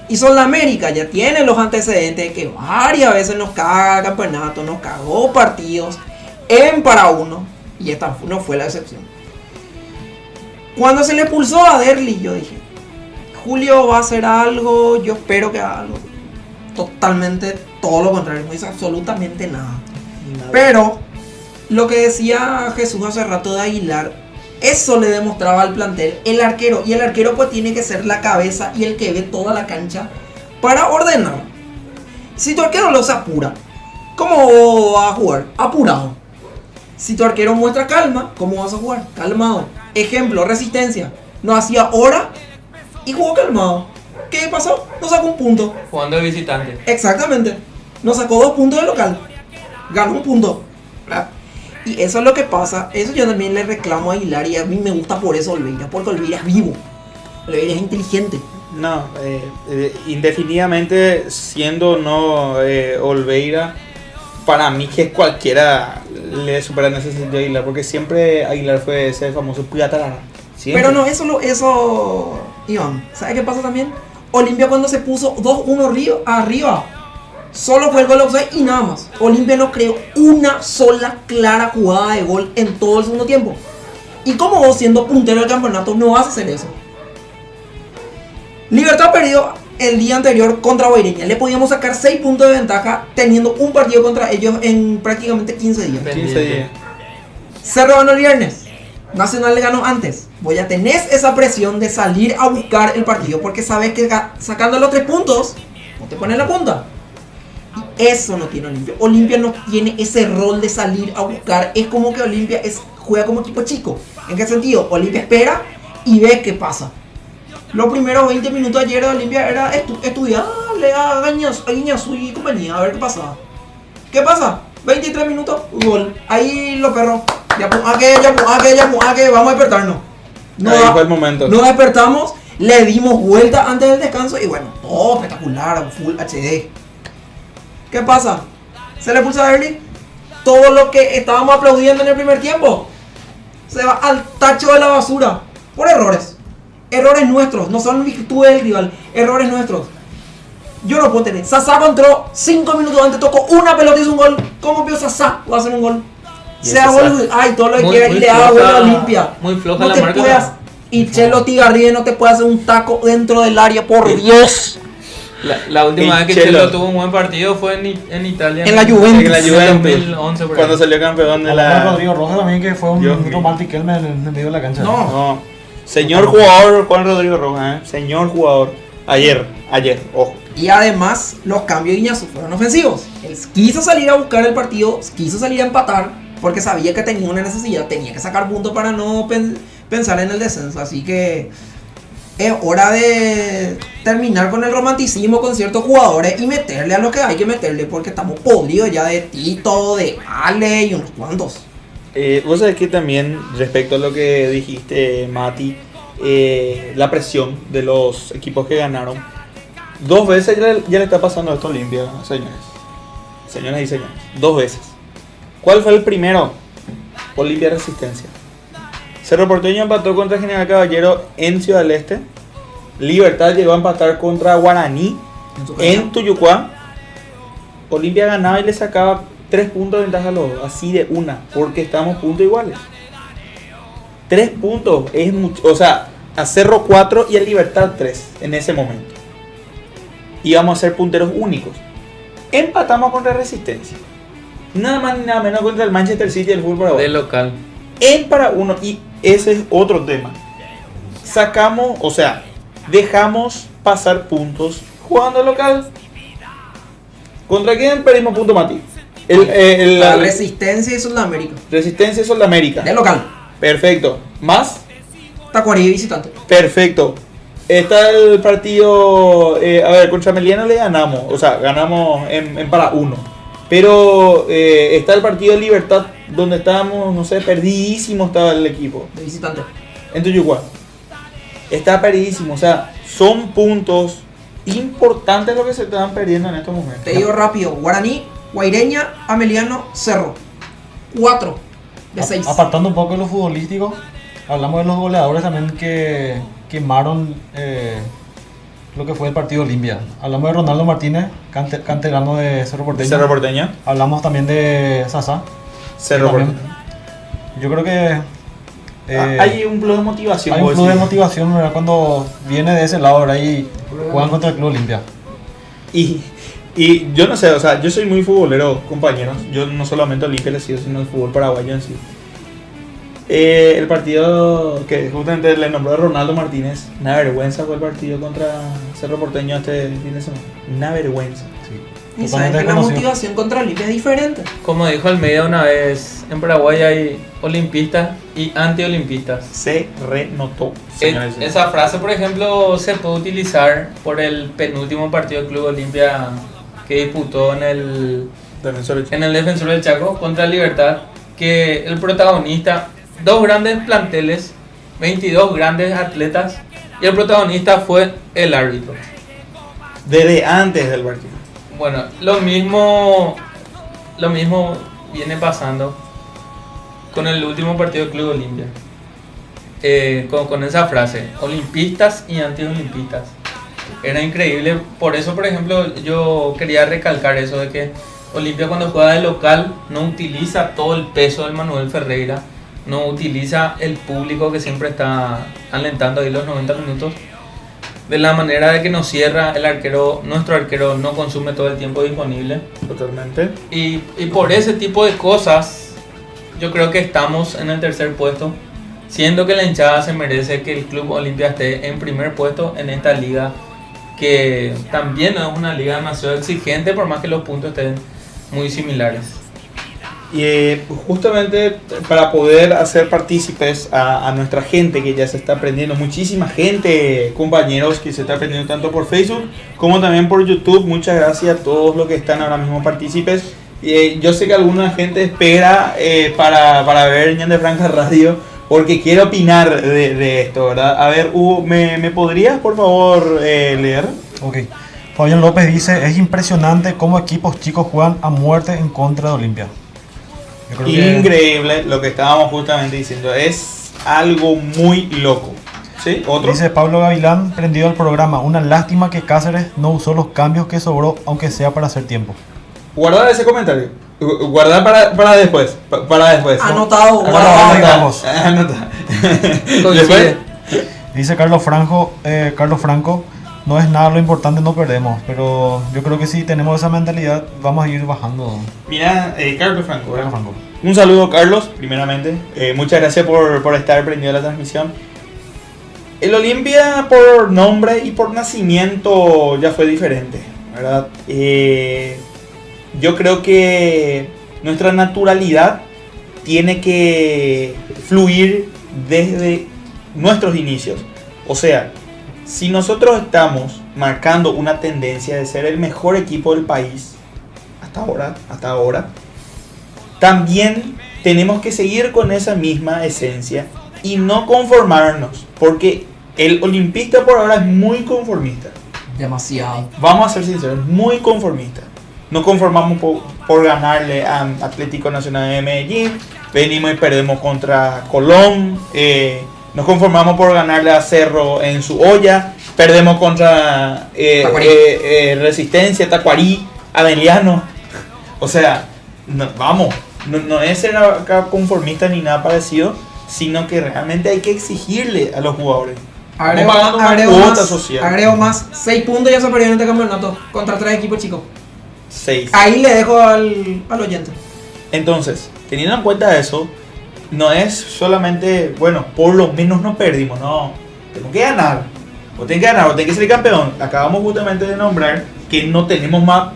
Y Sol de América ya tiene los antecedentes de que varias veces nos caga campeonato, nos cagó partidos en para uno. Y esta no fue la excepción. Cuando se le pulsó a Derli, yo dije, Julio va a hacer algo, yo espero que haga algo. Totalmente todo lo contrario, no hizo absolutamente nada. Pero lo que decía Jesús hace rato de Aguilar, eso le demostraba al plantel el arquero. Y el arquero pues tiene que ser la cabeza y el que ve toda la cancha para ordenar. Si tu arquero lo se apura, ¿cómo va a jugar? Apurado. Si tu arquero muestra calma, ¿cómo vas a jugar? Calmado. Ejemplo, Resistencia. No hacía hora y jugó calmado. ¿Qué pasó? No sacó un punto. Jugando de visitante. Exactamente. Nos sacó 2 puntos de local. Ganó un punto. ¿Verdad? Y eso es lo que pasa. Eso yo también le reclamo a Aguilar. Y a mí me gusta por eso Olveira. Porque Olveira es vivo. Olveira es inteligente. No, indefinidamente siendo no Olveira, para mí que cualquiera le supera en ese sentido a Aguilar. Porque siempre Aguilar fue ese famoso Puyatarara. Pero no, eso, Iván, ¿sabes qué pasa también? Olimpia cuando se puso 2-1 arriba, solo fue el gol offside y nada más. Olimpia no creó una sola clara jugada de gol en todo el segundo tiempo. Y como vos siendo puntero del campeonato no vas a hacer eso. Libertad perdió el día anterior contra Guaireña. Le podíamos sacar 6 puntos de ventaja teniendo un partido contra ellos en prácticamente 15 días. 15 días. Cerro ganó el viernes. Nacional le ganó antes. Vos ya tenés esa presión de salir a buscar el partido porque sabes que sacando los 3 puntos no te pones la punta. Y eso no tiene Olimpia. Olimpia no tiene ese rol de salir a buscar. Es como que Olimpia juega como equipo chico. ¿En qué sentido? Olimpia espera y ve qué pasa. Los primeros 20 minutos ayer de Olimpia era estudiarle a Guiñazú y compañía a ver qué pasaba. ¿Qué pasa? 23 minutos, gol. Ahí los perros. Ya vamos a despertarnos. Ahí fue el momento. Nos despertamos, le dimos vuelta antes del descanso y bueno, todo espectacular, full HD. ¿Qué pasa? Se le pulsa a Derli. Todo lo que estábamos aplaudiendo en el primer tiempo se va al tacho de la basura por errores. Errores nuestros, no son virtudes del rival, errores nuestros. Yo no puedo tener. Sasá entró 5 minutos antes, tocó una pelota y hizo un gol. ¿Cómo vio Sasá? Va a hacer un gol. Sea gol, ay, todo lo que quiera y le haga gol a Olimpia. Muy floja no la te marca. Puedas, y Chelo Tigarribia no te puede hacer un taco dentro del área, por Dios. La última vez que Chelo Chelo tuvo un buen partido fue en Italia. En la Juventus. En la Juventus. 2011 por Cuando ahí. salió campeón de Hablando de la... Rodrigo Rojas también, que fue Dios un mío. romantic en el medio de la cancha. No. No. Señor jugador Juan Rodrigo Rojas, Señor jugador. Ayer, ojo. Y además, los cambios de Iñazú fueron ofensivos. Él quiso salir a buscar el partido, quiso salir a empatar, porque sabía que tenía una necesidad, tenía que sacar puntos para no pensar en el descenso. Así que es hora de terminar con el romanticismo con ciertos jugadores y meterle a lo que hay que meterle, porque estamos podridos ya de Tito, de Ale y unos cuantos. Vos sabés que también respecto a lo que dijiste, Mati, la presión de los equipos que ganaron, 2 veces ya le está pasando esto a Olimpia, señoras y señores, 2 veces. ¿Cuál fue el primero? Olimpia Resistencia. Cerro Porteño empató contra General Caballero en Ciudad del Este. Libertad llegó a empatar contra Guaraní en Tuyucuá. Olimpia ganaba y le sacaba 3 puntos de ventaja a los dos, así de una, porque estamos puntos iguales. 3 puntos es mucho, o sea, a Cerro 4 y a Libertad 3 en ese momento. Íbamos a ser punteros únicos. Empatamos contra Resistencia. Nada más ni nada menos contra el Manchester City del fútbol paraguayo. De local. En para uno, y ese es otro tema. Sacamos, o sea, dejamos pasar puntos jugando local. ¿Contra quién perdimos puntos, Mati? La Resistencia y Sudamérica. Resistencia y Sudamérica. De local. Perfecto. ¿Más? Tacuarí visitante. Perfecto. Está el partido, a ver, contra Meliano le ganamos, o sea, ganamos en para uno. Pero está el partido de Libertad, donde estábamos, no sé, perdidísimo estaba el equipo. De visitante. En Tuyucuá. Está perdidísimo, o sea, son puntos importantes lo que se estaban perdiendo en estos momentos. Te digo rápido, Guaraní, Guaireña, Ameliano, Cerro. 4 de 6. Apartando un poco de lo futbolístico, hablamos de los goleadores también que quemaron lo que fue el partido Olimpia. Hablamos de Ronaldo Martínez, canterano de Cerro Porteño. Cerro Porteño. Hablamos también de Sasa. Cerro Porteño. Yo creo que hay un plus de motivación. hay un plus de motivación, ¿verdad? Cuando viene de ese lado, ¿verdad? Y juegan contra el Club Olimpia. Y yo no sé, o sea, yo soy muy futbolero, compañeros. Yo no solamente Olimpia le sigo, sino el fútbol paraguayo en sí. El partido que justamente le nombró a Ronaldo Martínez, una vergüenza fue el partido contra Cerro Porteño este fin de semana. Una vergüenza. Sí. Y saben que la motivación contra Olimpia es diferente. Como dijo Almeida una vez, en Paraguay hay olimpistas y antiolimpistas. Se renotó, señores. Esa frase, por ejemplo, se puede utilizar por el penúltimo partido del Club Olimpia que disputó en el Defensor del Chaco contra Libertad, que el protagonista, 2 grandes planteles, 22 grandes atletas, y el protagonista fue el árbitro. Desde antes del partido. Bueno, lo mismo viene pasando con el último partido del Club Olimpia. Con esa frase, olimpistas y antiolimpistas. Era increíble, por eso, por ejemplo, yo quería recalcar eso de que Olimpia cuando juega de local no utiliza todo el peso del Manuel Ferreira, no utiliza el público que siempre está alentando ahí los 90 minutos, de la manera de que nos cierra el arquero, nuestro arquero no consume todo el tiempo disponible. Totalmente. Y por ese tipo de cosas, yo creo que estamos en el tercer puesto, siendo que la hinchada se merece que el Club Olimpia esté en primer puesto en esta liga, que también no es una liga demasiado exigente, por más que los puntos estén muy similares. Y justamente para poder hacer partícipes a nuestra gente que ya se está aprendiendo, muchísima gente, compañeros, que se está aprendiendo tanto por Facebook como también por YouTube. Muchas gracias a todos los que están ahora mismo partícipes. Yo sé que alguna gente espera para ver Ñan de Franja Radio, porque quiere opinar de esto, ¿verdad? A ver, Hugo, ¿me podrías por favor leer? Ok. Fabián López dice, es impresionante cómo equipos chicos juegan a muerte en contra de Olimpia. Yo creo Increíble lo que estábamos justamente diciendo, es algo muy loco. ¿Sí? ¿Otro? Dice Pablo Gavilán, prendido al programa, una lástima que Cáceres no usó los cambios que sobró, aunque sea para hacer tiempo. Guardar ese comentario. Guardar para después. Para después. ¿no? Anotado. Vamos. Anota. Coincide. Dice Carlos Franco, no es nada lo importante, no perdemos, pero yo creo que si tenemos esa mentalidad vamos a ir bajando. Mira, Carlos Franco. Carlos Franco. Un saludo, Carlos, primeramente. Muchas gracias por estar prendido a la transmisión. El Olimpia por nombre y por nacimiento ya fue diferente, ¿verdad? Yo creo que nuestra naturalidad tiene que fluir desde nuestros inicios. O sea, si nosotros estamos marcando una tendencia de ser el mejor equipo del país hasta ahora, también tenemos que seguir con esa misma esencia y no conformarnos, porque el olimpista por ahora es muy conformista. Demasiado. Vamos a ser sinceros, muy conformista. Nos conformamos por ganarle a Atlético Nacional de Medellín, venimos y perdemos contra Colón, nos conformamos por ganarle a Cerro en su olla, perdemos contra Resistencia, Tacuarí, Aveliano. O sea, no es ser conformista ni nada parecido, sino que realmente hay que exigirle a los jugadores. Agrego más 6 puntos y ya se perdió en este campeonato contra 3 equipos chicos. 6. Ahí le dejo al oyente. Entonces, teniendo en cuenta eso, no es solamente, bueno, por lo menos no perdimos, no. Tenemos que ganar. O tenés que ganar, o tenés que ser campeón. Acabamos justamente de nombrar que no tenemos más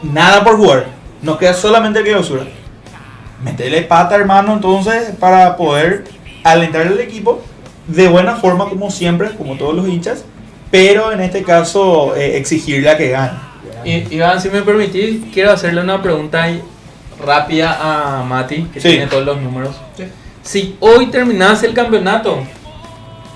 nada por jugar. Nos queda solamente el clausura. Metele pata, hermano, entonces, para poder alentar al equipo de buena forma, como siempre, como todos los hinchas, pero en este caso exigirle a que gane. Iván, si me permitís, quiero hacerle una pregunta rápida a Mati, que tiene todos los números. Sí. Si hoy terminase el campeonato,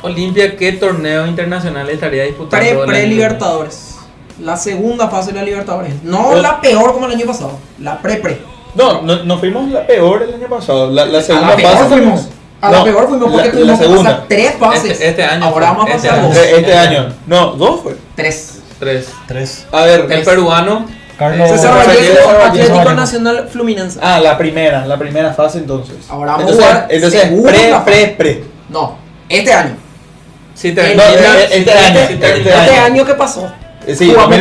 Olimpia, ¿qué torneo internacional estaría disputando? Pre-Libertadores. La segunda fase de la Libertadores. No la peor como el año pasado. La pre-pre. No fuimos la peor el año pasado. La segunda a la fase fuimos. A la peor fuimos porque tuvimos que pasar 3 fases. Este año. Ahora vamos a pasar 2. Este año. No, 2 fue. 3. 3. A ver, El peruano. Carlos César Vallejo, Atlético Vallejo. Nacional Fluminense. la primera fase entonces. Ahora vamos a jugar segunda pre. No, este año. Si Este año que pasó. Sí, jugamos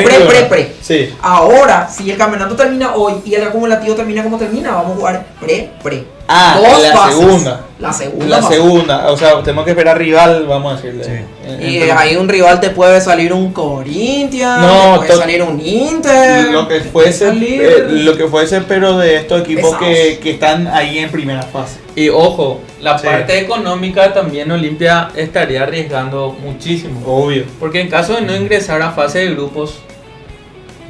pre. Sí. Ahora, si el campeonato termina hoy y el acumulativo termina como termina, vamos a jugar pre. La fases. segunda. La La fase. segunda, o sea, tenemos que esperar rival, vamos a decirle. Sí. Y ahí un rival te puede salir un Corinthians, te puede salir un Inter, lo que fuese, pero de estos equipos que están ahí en primera fase. Y ojo, la Sí. parte económica también Olimpia estaría arriesgando muchísimo. Obvio. Porque en caso de no ingresar a fase de grupos,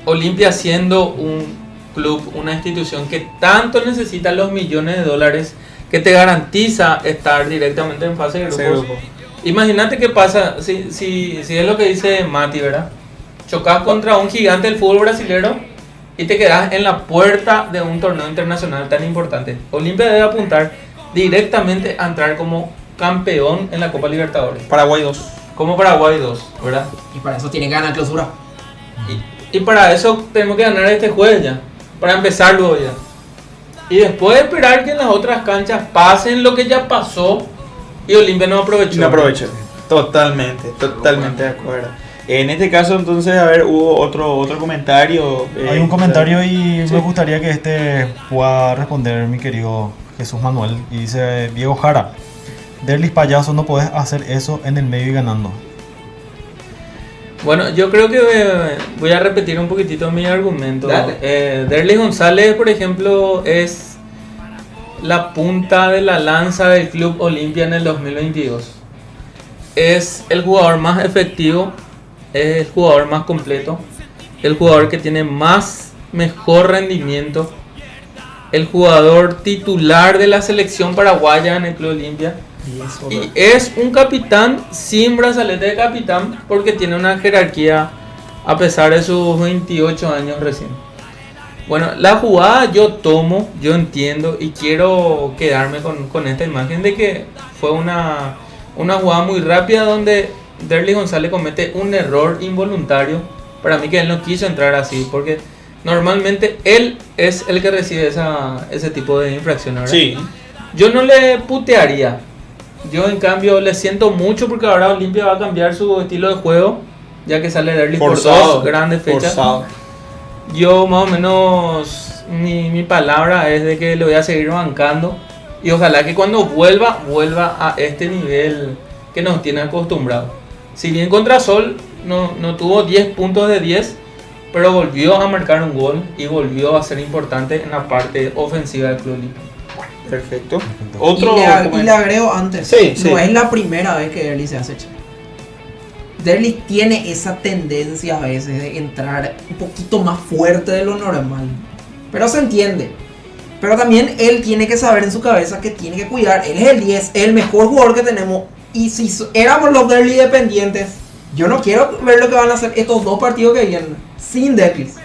Olimpia siendo un club, una institución que tanto necesita los millones de dólares que te garantiza estar directamente en fase de grupos. Imagínate qué pasa si es lo que dice Mati, ¿verdad? Chocas contra un gigante del fútbol brasilero y te quedas en la puerta de un torneo internacional tan importante. Olimpia debe apuntar directamente a entrar como campeón en la Copa Libertadores. Paraguay 2. Como Paraguay 2, ¿verdad? y para eso tiene que ganar clausura. Y para eso tenemos que ganar este jueves ya. Para empezar luego ya. Y después esperar que en las otras canchas pasen lo que ya pasó y Olimpia no aprovechó. No aprovechó. Totalmente de acuerdo. En este caso entonces, a ver, hubo otro comentario. Hay un comentario y me gustaría que pueda responder mi querido Jesús Manuel. Y dice Diego Jara: Derlis payaso, no podés hacer eso en el medio y ganando. Bueno, yo creo que voy a repetir un poquitito mi argumento. Derlis González, por ejemplo, es la punta de la lanza del Club Olimpia en el 2022. Es el jugador más efectivo, es el jugador más completo, el jugador que tiene mejor rendimiento, el jugador titular de la selección paraguaya en el Club Olimpia. Y es un capitán sin brazalete de capitán porque tiene una jerarquía a pesar de sus 28 años recién. Bueno, la jugada yo entiendo y quiero quedarme con esta imagen de que fue una jugada muy rápida donde Derlis González comete un error involuntario. Para mí que él no quiso entrar así porque normalmente él es el que recibe ese tipo de infracciones, ¿verdad? Sí. Yo no le putearía. Yo en cambio le siento mucho porque ahora Olimpia va a cambiar su estilo de juego, ya que sale Derlis por 2 grandes fechas. Forzado. Yo más o menos mi palabra es de que le voy a seguir bancando y ojalá que cuando vuelva a este nivel que nos tiene acostumbrados. Si bien contra Sol no tuvo 10 puntos de 10, pero volvió a marcar un gol y volvió a ser importante en la parte ofensiva del Club Olimpia. Perfecto. Otro Y le agrego antes. Sí, no sí. es la primera vez que Derlis se hace echar. Derlis tiene esa tendencia a veces de entrar un poquito más fuerte de lo normal. Pero se entiende. Pero también él tiene que saber en su cabeza que tiene que cuidar. Él es el 10, es el mejor jugador que tenemos. Y si éramos los Derlis dependientes, yo no quiero ver lo que van a hacer estos 2 partidos que vienen sin Derlis.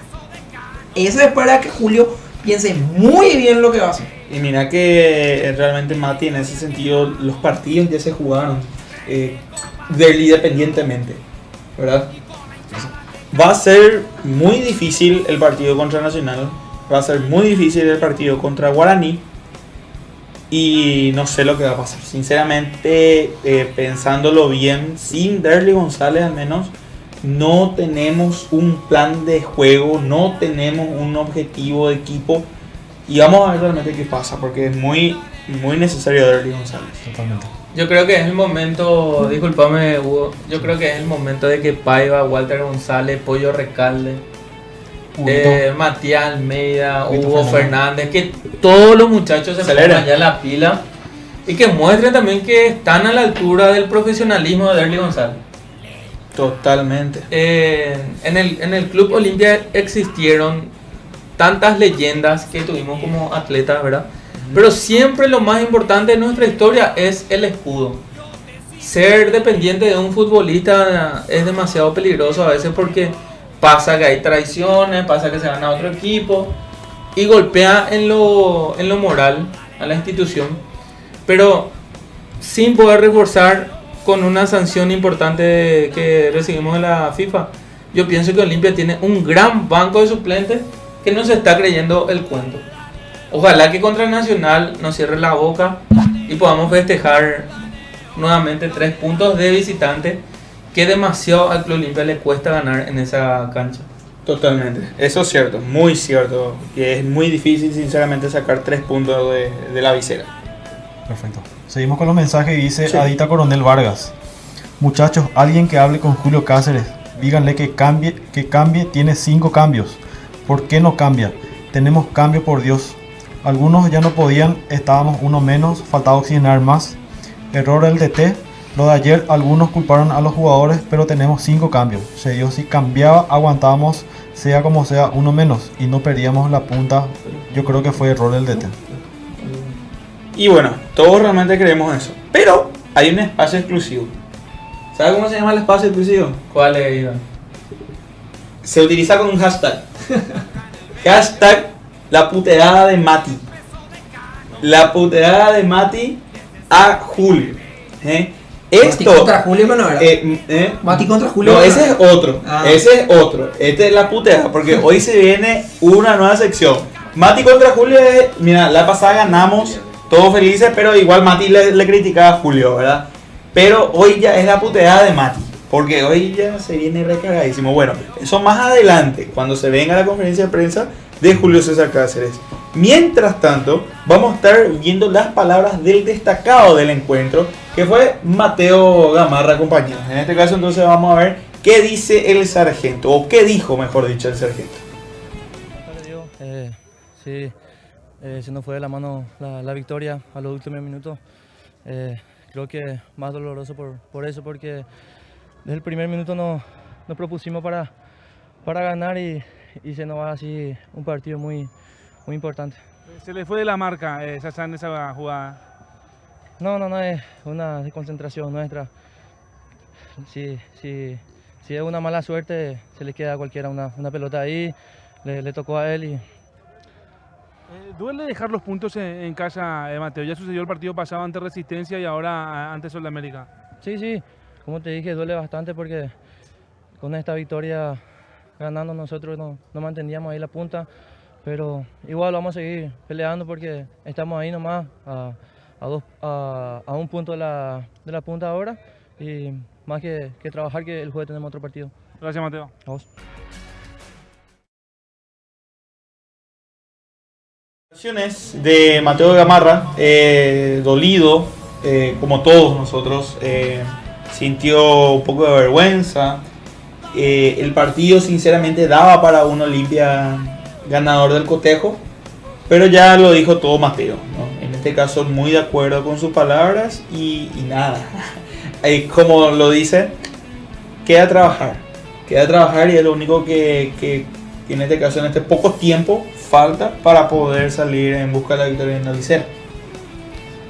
Eso es para que Julio piense muy bien lo que va a hacer. Y mira que realmente Mati en ese sentido los partidos ya se jugaron del independientemente, ¿verdad? Va a ser muy difícil el partido contra Nacional, va a ser muy difícil el partido contra Guaraní y no sé lo que va a pasar. Sinceramente, pensándolo bien, sin Derlis González al menos, no tenemos un plan de juego, no tenemos un objetivo de equipo y vamos a ver realmente qué pasa porque es muy necesario Derlis González. Totalmente. Yo creo que es el momento, discúlpame Hugo, yo creo que es el momento de que Paiva, Walter González, Pollo Recalde, Matías Almeida, Hugo Fernández, que todos los muchachos se pongan ya la pila y que muestren también que están a la altura del profesionalismo de Derlis González. Totalmente. En el Club Olimpia existieron tantas leyendas que tuvimos como atletas, ¿verdad? Pero siempre lo más importante de nuestra historia es el escudo. Ser dependiente de un futbolista es demasiado peligroso a veces porque pasa que hay traiciones, pasa que se van a otro equipo y golpea en lo moral a la institución, pero sin poder reforzar con una sanción importante que recibimos de la FIFA. Yo pienso que Olimpia tiene un gran banco de suplentes que no se está creyendo el cuento. Ojalá que contra el Nacional nos cierre la boca y podamos festejar nuevamente 3 puntos de visitante, que demasiado al Club Olimpia le cuesta ganar en esa cancha. Totalmente, eso es cierto, muy cierto, que es muy difícil sinceramente sacar 3 puntos de la visera. Perfecto. Seguimos con los mensajes y dice Sí. Adita Coronel Vargas. Muchachos, alguien que hable con Julio Cáceres. Díganle que cambie, tiene 5 cambios. ¿Por qué no cambia? Tenemos cambio, por Dios. Algunos ya no podían, estábamos uno menos, faltaba oxigenar más. Error del DT. Lo de ayer, algunos culparon a los jugadores, pero tenemos 5 cambios. Se dio, si cambiaba, aguantábamos, sea como sea, uno menos. Y no perdíamos la punta. Yo creo que fue error del DT. Y bueno, todos realmente creemos eso. Pero hay un espacio exclusivo. ¿Sabe cómo se llama el espacio exclusivo? ¿Cuál es, Iván? Se utiliza con un hashtag. Hashtag la puteada de Mati. La puteada de Mati a Julio. Mati contra Julio, no era. Mati contra Julio. No, ese es otro. Ah. Ese es otro. Este es la puteada. Porque hoy se viene una nueva sección. Mati contra Julio es. Mira, la pasada ganamos. Todos felices. Pero igual Mati le criticaba a Julio, ¿verdad? Pero hoy ya es la puteada de Mati. Porque hoy ya se viene recargadísimo. Bueno, eso más adelante. Cuando se venga la conferencia de prensa de Julio César Cáceres. Mientras tanto, vamos a estar viendo las palabras del destacado del encuentro, que fue Mateo Gamarra, compañeros. En este caso, entonces, vamos a ver qué dice el sargento, o qué dijo, mejor dicho, el sargento. Sí, se nos fue de la mano la victoria a los últimos minutos. Creo que más doloroso por eso, porque desde el primer minuto nos propusimos para ganar y se nos va así un partido muy importante. Se le fue de la marca, Sasa, en esa jugada. No es una desconcentración nuestra. Si es una mala suerte, se le queda a cualquiera una pelota ahí, le tocó a él y... ¿Duele dejar los puntos en casa, Mateo? Ya sucedió el partido pasado ante Resistencia y ahora ante Sol de América. Sí, como te dije, duele bastante porque con esta victoria ganando nosotros nos manteníamos ahí la punta, pero igual vamos a seguir peleando porque estamos ahí nomás a un punto de la punta ahora y más que trabajar, que el jueves tenemos otro partido. Gracias, Mateo. A vos. De Mateo Gamarra, dolido, como todos nosotros, sintió un poco de vergüenza. El partido sinceramente daba para un Olimpia ganador del cotejo, pero ya lo dijo todo Mateo, ¿no? este caso muy de acuerdo con sus palabras y nada. Como lo dice, queda trabajar y es lo único que en este caso, en este poco tiempo, falta para poder salir en busca de la victoria en la Licea.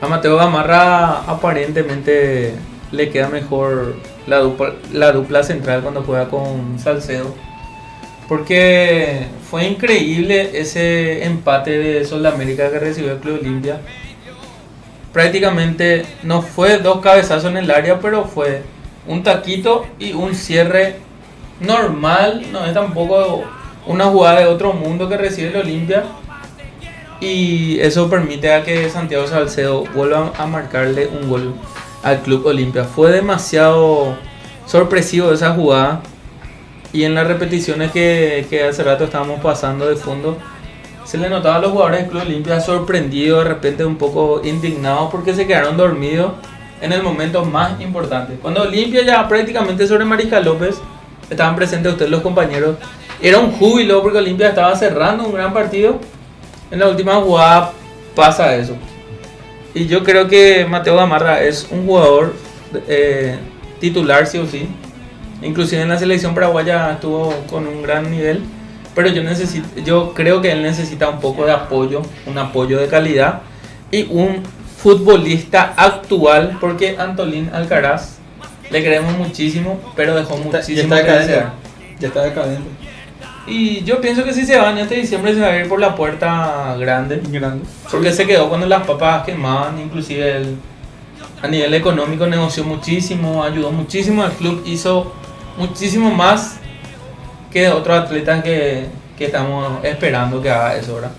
A Mateo Gamarra aparentemente le queda mejor la dupla central cuando juega con Salcedo. Porque fue increíble ese empate de Sudamérica que recibió el Club Olimpia. Prácticamente no fue 2 cabezazos en el área, pero fue un taquito y un cierre normal. No es tampoco una jugada de otro mundo que recibe el Olimpia. Y eso permite a que Santiago Salcedo vuelva a marcarle un gol al Club Olimpia. Fue demasiado sorpresivo esa jugada. Y en las repeticiones que hace rato estábamos pasando de fondo, se le notaba a los jugadores del Club Olimpia sorprendidos, de repente un poco indignados porque se quedaron dormidos en el momento más importante. Cuando Olimpia ya prácticamente sobre Mariscal López, estaban presentes ustedes los compañeros, era un júbilo porque Olimpia estaba cerrando un gran partido. En la última jugada pasa eso. Y yo creo que Mateo Gamarra es un jugador titular sí o sí. Inclusive en la selección paraguaya estuvo con un gran nivel. Pero yo creo que él necesita un poco de apoyo, un apoyo de calidad. Y un futbolista actual, porque Antolín Alcaraz le queremos muchísimo, pero dejó muchísimo que desear. Ya está decadente. Y yo pienso que si se va en este diciembre se va a ir por la puerta grande. Porque se quedó cuando las papas quemaban. Inclusive él, a nivel económico, negoció muchísimo, ayudó muchísimo al club, hizo muchísimo más que otros atletas que estamos esperando que haga eso, ¿verdad?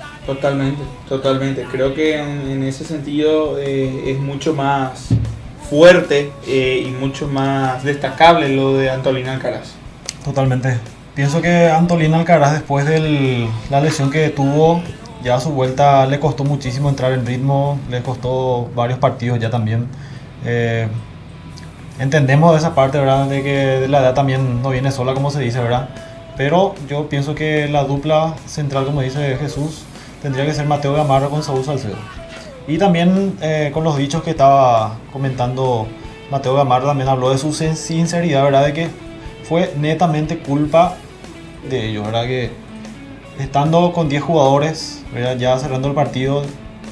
Totalmente. Creo que en ese sentido es mucho más fuerte y mucho más destacable lo de Antolín Alcaraz. Totalmente. Pienso que Antolín Alcaraz, después de la lesión que tuvo, ya a su vuelta le costó muchísimo entrar en ritmo, le costó varios partidos ya también. Entendemos esa parte, ¿verdad? De que la edad también no viene sola, como se dice, ¿verdad? Pero yo pienso que la dupla central, como dice Jesús, tendría que ser Mateo Gamarra con Saúl Salcedo. Y también con los dichos que estaba comentando Mateo Gamarra, también habló de su sinceridad, ¿verdad? De que fue netamente culpa de ellos, ¿verdad? Que estando con 10 jugadores, ¿verdad? Ya cerrando el partido,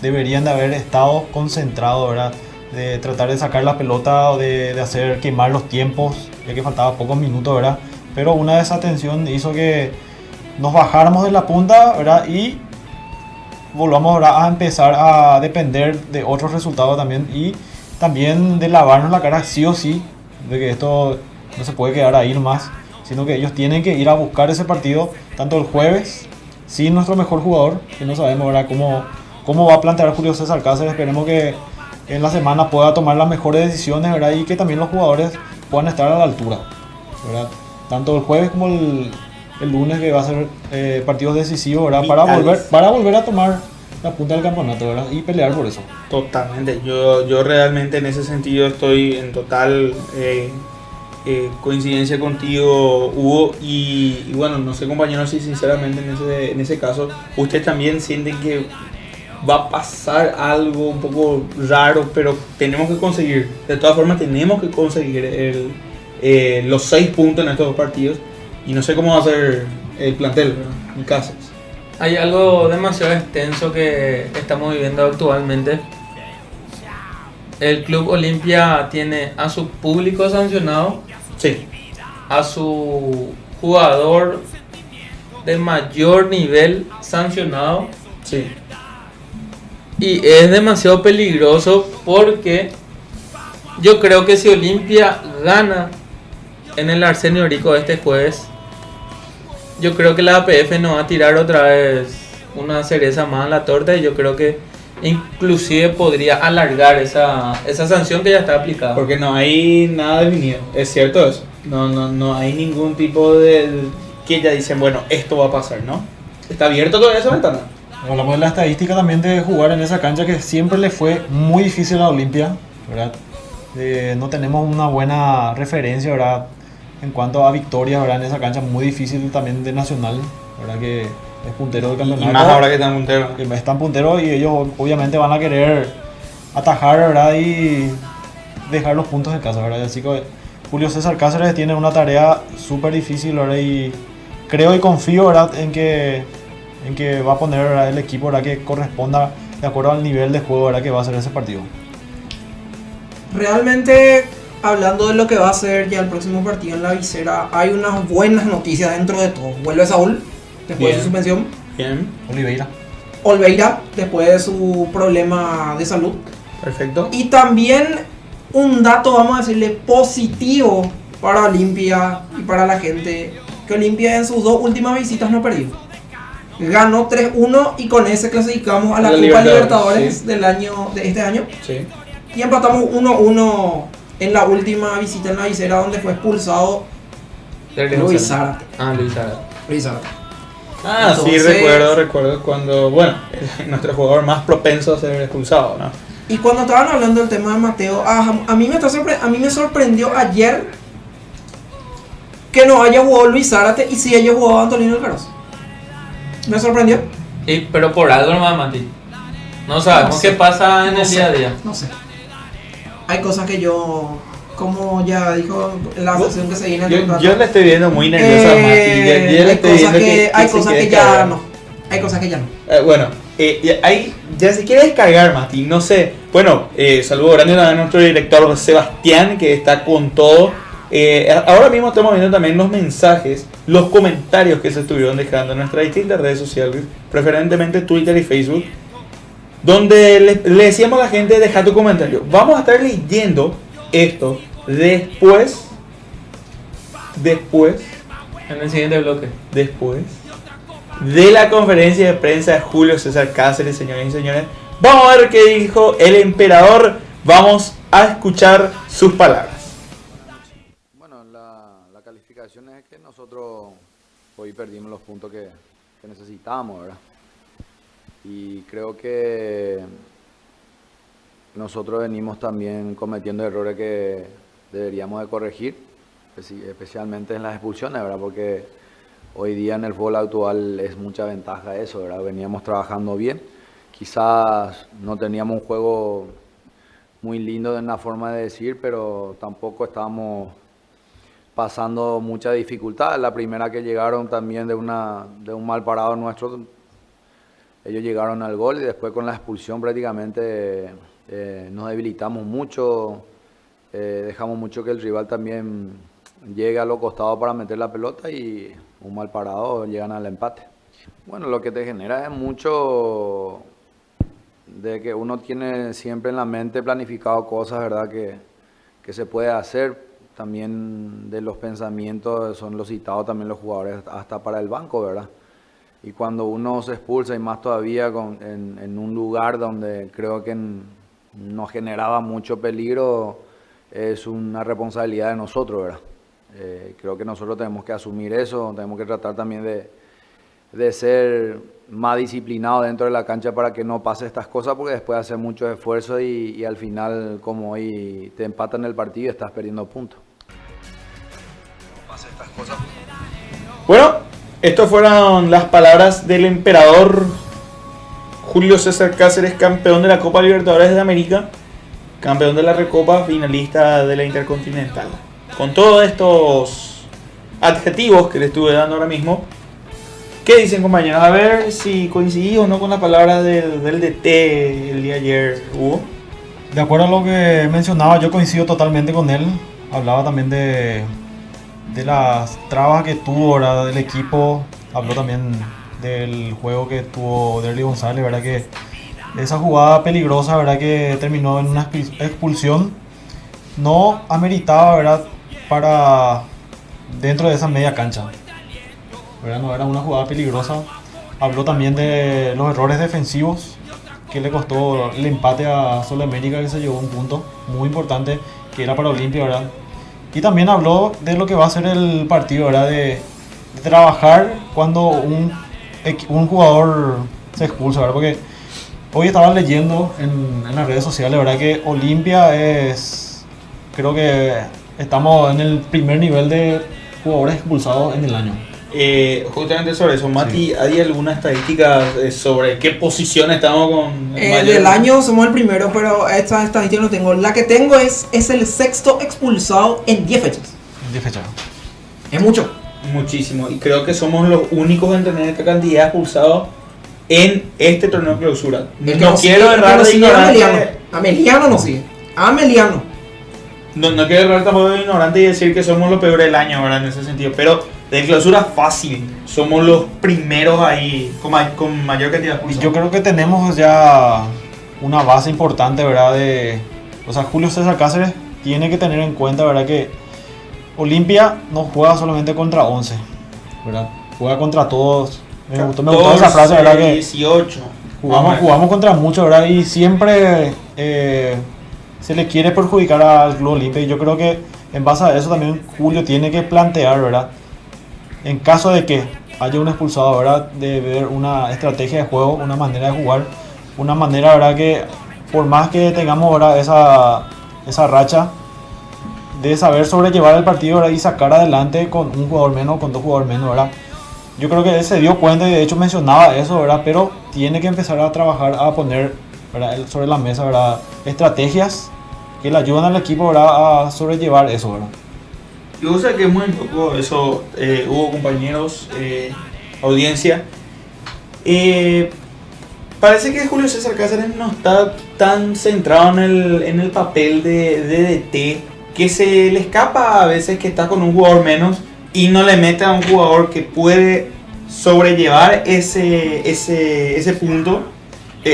deberían de haber estado concentrados, ¿verdad? De tratar de sacar la pelota o de hacer quemar los tiempos, ya que faltaba pocos minutos, ¿verdad? Pero una desatención hizo que nos bajáramos de la punta, ¿verdad? Y volvamos, ¿verdad?, a empezar a depender de otros resultados también, y también de lavarnos la cara sí o sí, de que esto no se puede quedar ahí nomás, sino que ellos tienen que ir a buscar ese partido, tanto el jueves, sin nuestro mejor jugador, que no sabemos, ¿verdad?, cómo va a plantear Julio César Cáceres. Esperemos que en la semana pueda tomar las mejores decisiones, ¿verdad?, y que también los jugadores puedan estar a la altura, ¿verdad?, tanto el jueves como el lunes, que va a ser partidos decisivos, ¿verdad?, para volver a tomar la punta del campeonato, ¿verdad?, y pelear por eso. Totalmente, yo realmente en ese sentido estoy en total coincidencia contigo, Hugo, y bueno, no sé, compañeros, si sinceramente en ese caso ustedes también sienten que va a pasar algo un poco raro, pero tenemos que conseguir, de todas formas tenemos que conseguir los 6 puntos en estos 2 partidos, y no sé cómo va a ser el plantel, ¿verdad?, en casa. Hay algo demasiado extenso que estamos viviendo actualmente. El Club Olimpia tiene a su público sancionado, sí, a su jugador de mayor nivel sancionado, sí, y es demasiado peligroso porque yo creo que si Olimpia gana en el Arsenio Rico este jueves, yo creo que la APF nos va a tirar otra vez una cereza más en la torta, y yo creo que inclusive podría alargar esa sanción que ya está aplicada. Porque no hay nada definido, es cierto eso. No hay ningún tipo de que ya dicen, bueno, esto va a pasar, ¿no? ¿Está abierto todavía esa ventana? Hablamos de la estadística también de jugar en esa cancha, que siempre le fue muy difícil a Olimpia, ¿verdad? No tenemos una buena referencia, ¿verdad?, en cuanto a victorias, ¿verdad?, en esa cancha muy difícil también de Nacional, ¿verdad?, que es puntero del Y campeonato. más ahora que están punteros. Están punteros y ellos obviamente van a querer atajar, ¿verdad? Y dejar los puntos en casa, ¿verdad? Así que Julio César Cáceres tiene una tarea súper difícil, ¿verdad? Y creo y confío, ¿verdad? En que va a poner, ¿verdad?, el equipo, ¿verdad?, que corresponda de acuerdo al nivel de juego, ¿verdad?, que va a ser ese partido. Realmente, hablando de lo que va a ser ya el próximo partido en la visera, hay unas buenas noticias dentro de todo. Vuelve Saúl, después de su suspensión. Bien, Olveira, después de su problema de salud. perfecto. Y también un dato, vamos a decirle, positivo para Olimpia y para la gente, que Olimpia en sus 2 últimas visitas no perdió. Ganó 3-1 y con ese clasificamos a la Copa Libertadores sí, de este año. Sí. Y empatamos 1-1 en la última visita en la visera, donde fue expulsado Luis Zárate. Luis Zárate. Luis Zárate. Ah, Entonces, sí, recuerdo cuando, bueno, nuestro jugador más propenso a ser expulsado, ¿no? Y cuando estaban hablando del tema de Mateo, a mí me sorprendió ayer que no haya jugado Luis Zárate y sí haya jugado Antolino Alcaraz. Me sorprendió. Pero por algo nomás, Mati. No sabemos qué pasa en el día a día. No sé. Hay cosas que yo, como ya dijo en la sesión que se viene en el contrato, Yo le estoy viendo muy nerviosa a Mati. Yo le estoy viendo hay cosas que ya no. Hay cosas que ya no. Bueno, ya se quiere descargar, Mati, no sé. Bueno, saludo grande a nuestro director Sebastián, que está con todo. Ahora mismo estamos viendo también los mensajes, los comentarios que se estuvieron dejando en nuestras distintas redes sociales, preferentemente Twitter y Facebook, donde le decíamos a la gente: deja tu comentario. Vamos a estar leyendo esto después En el siguiente bloque. después de la conferencia de prensa de Julio César Cáceres, señores y señores. Vamos a ver qué dijo el emperador. Vamos a escuchar sus palabras. Bueno, la calificación es que nosotros hoy perdimos los puntos que necesitábamos, ¿verdad? Y creo que nosotros venimos también cometiendo errores que deberíamos de corregir, especialmente en las expulsiones, ¿verdad? Porque hoy día en el fútbol actual es mucha ventaja eso, ¿verdad? Veníamos trabajando bien, quizás no teníamos un juego muy lindo en la forma de decir, pero tampoco estábamos pasando mucha dificultad. La primera que llegaron también de un mal parado nuestro, ellos llegaron al gol y después con la expulsión prácticamente nos debilitamos mucho, dejamos mucho que el rival también llegue a los costados para meter la pelota y un mal parado llegan al empate. Bueno, lo que te genera es mucho de que uno tiene siempre en la mente planificado cosas, ¿verdad?, que se puede hacer. También de los pensamientos son los citados también los jugadores hasta para el banco, ¿verdad? Y cuando uno se expulsa y más todavía en un lugar donde creo que nos generaba mucho peligro, es una responsabilidad de nosotros, ¿verdad? Creo que nosotros tenemos que asumir eso, tenemos que tratar también de ser más disciplinados dentro de la cancha para que no pase estas cosas, porque después hace mucho esfuerzo y al final, como hoy te empatan el partido y estás perdiendo puntos. No pase estas cosas. Bueno, estas fueron las palabras del emperador Julio César Cáceres, campeón de la Copa Libertadores de América, campeón de la Recopa, finalista de la Intercontinental. Con todos estos adjetivos que le estuve dando ahora mismo, ¿qué dicen, compañeros? A ver si coincidí o no con la palabra del DT el día de ayer, Hugo. De acuerdo a lo que mencionaba, yo coincido totalmente con él. Hablaba también de las trabas que tuvo, ¿verdad?, del equipo. Habló también del juego que tuvo Derly González, ¿verdad?, que esa jugada peligrosa, ¿verdad?, que terminó en una expulsión, no ameritaba, ¿verdad?, para dentro de esa media cancha, ¿verdad? No era una jugada peligrosa. Habló también de los errores defensivos que le costó el empate a Sol América, que se llevó un punto muy importante que era para Olimpia, ¿verdad? Y también habló de lo que va a ser el partido, ¿verdad?, de trabajar cuando un jugador se expulsa, ¿verdad? Porque hoy estaba leyendo en las redes sociales, ¿verdad?, que Olimpia creo que estamos en el primer nivel de jugadores expulsados en el año. Justamente sobre eso, Mati, ¿hay alguna estadística sobre qué posición estamos con Del año somos el primero, pero esta estadística no tengo. La que tengo es el sexto expulsado en 10 fechas. 10 fechas. Es mucho. Muchísimo, y creo que somos los únicos en tener esta cantidad de expulsados en este torneo de clausura. No quiero errar de ignorante. Ameliano no sigue. Ameliano. No quiero errar tampoco de ignorante y decir que somos los peores del año, ¿verdad? En ese sentido, pero de clausura fácil, somos los primeros ahí con mayor cantidad de expulsados. Yo creo que tenemos ya una base importante, ¿verdad? O sea, Julio César Cáceres tiene que tener en cuenta, ¿verdad? Que Olimpia no juega solamente contra 11, ¿verdad? Juega contra todos. Me gustó esa frase, ¿verdad? Que 18. Jugamos contra muchos, ¿verdad? Y siempre se le quiere perjudicar al Club Olimpia. Y yo creo que en base a eso también Julio tiene que plantear, ¿verdad? En caso de que haya un expulsado, ¿verdad? De ver una estrategia de juego, una manera de jugar, una manera, ¿verdad? Que por más que tengamos, ¿verdad? Esa racha de saber sobrellevar el partido, ¿verdad? Y sacar adelante con un jugador menos, con dos jugadores menos, ¿verdad? Yo creo que él se dio cuenta y de hecho mencionaba eso, ¿verdad? Pero tiene que empezar a trabajar, a poner, ¿verdad? Sobre la mesa, ¿verdad? Estrategias que le ayudan al equipo, ¿verdad? A sobrellevar eso, ¿verdad? Yo sé que es muy poco eso, hubo compañeros, audiencia. Parece que Julio César Cáceres no está tan centrado en el papel de DT, que se le escapa a veces que está con un jugador menos y no le mete a un jugador que puede sobrellevar ese punto,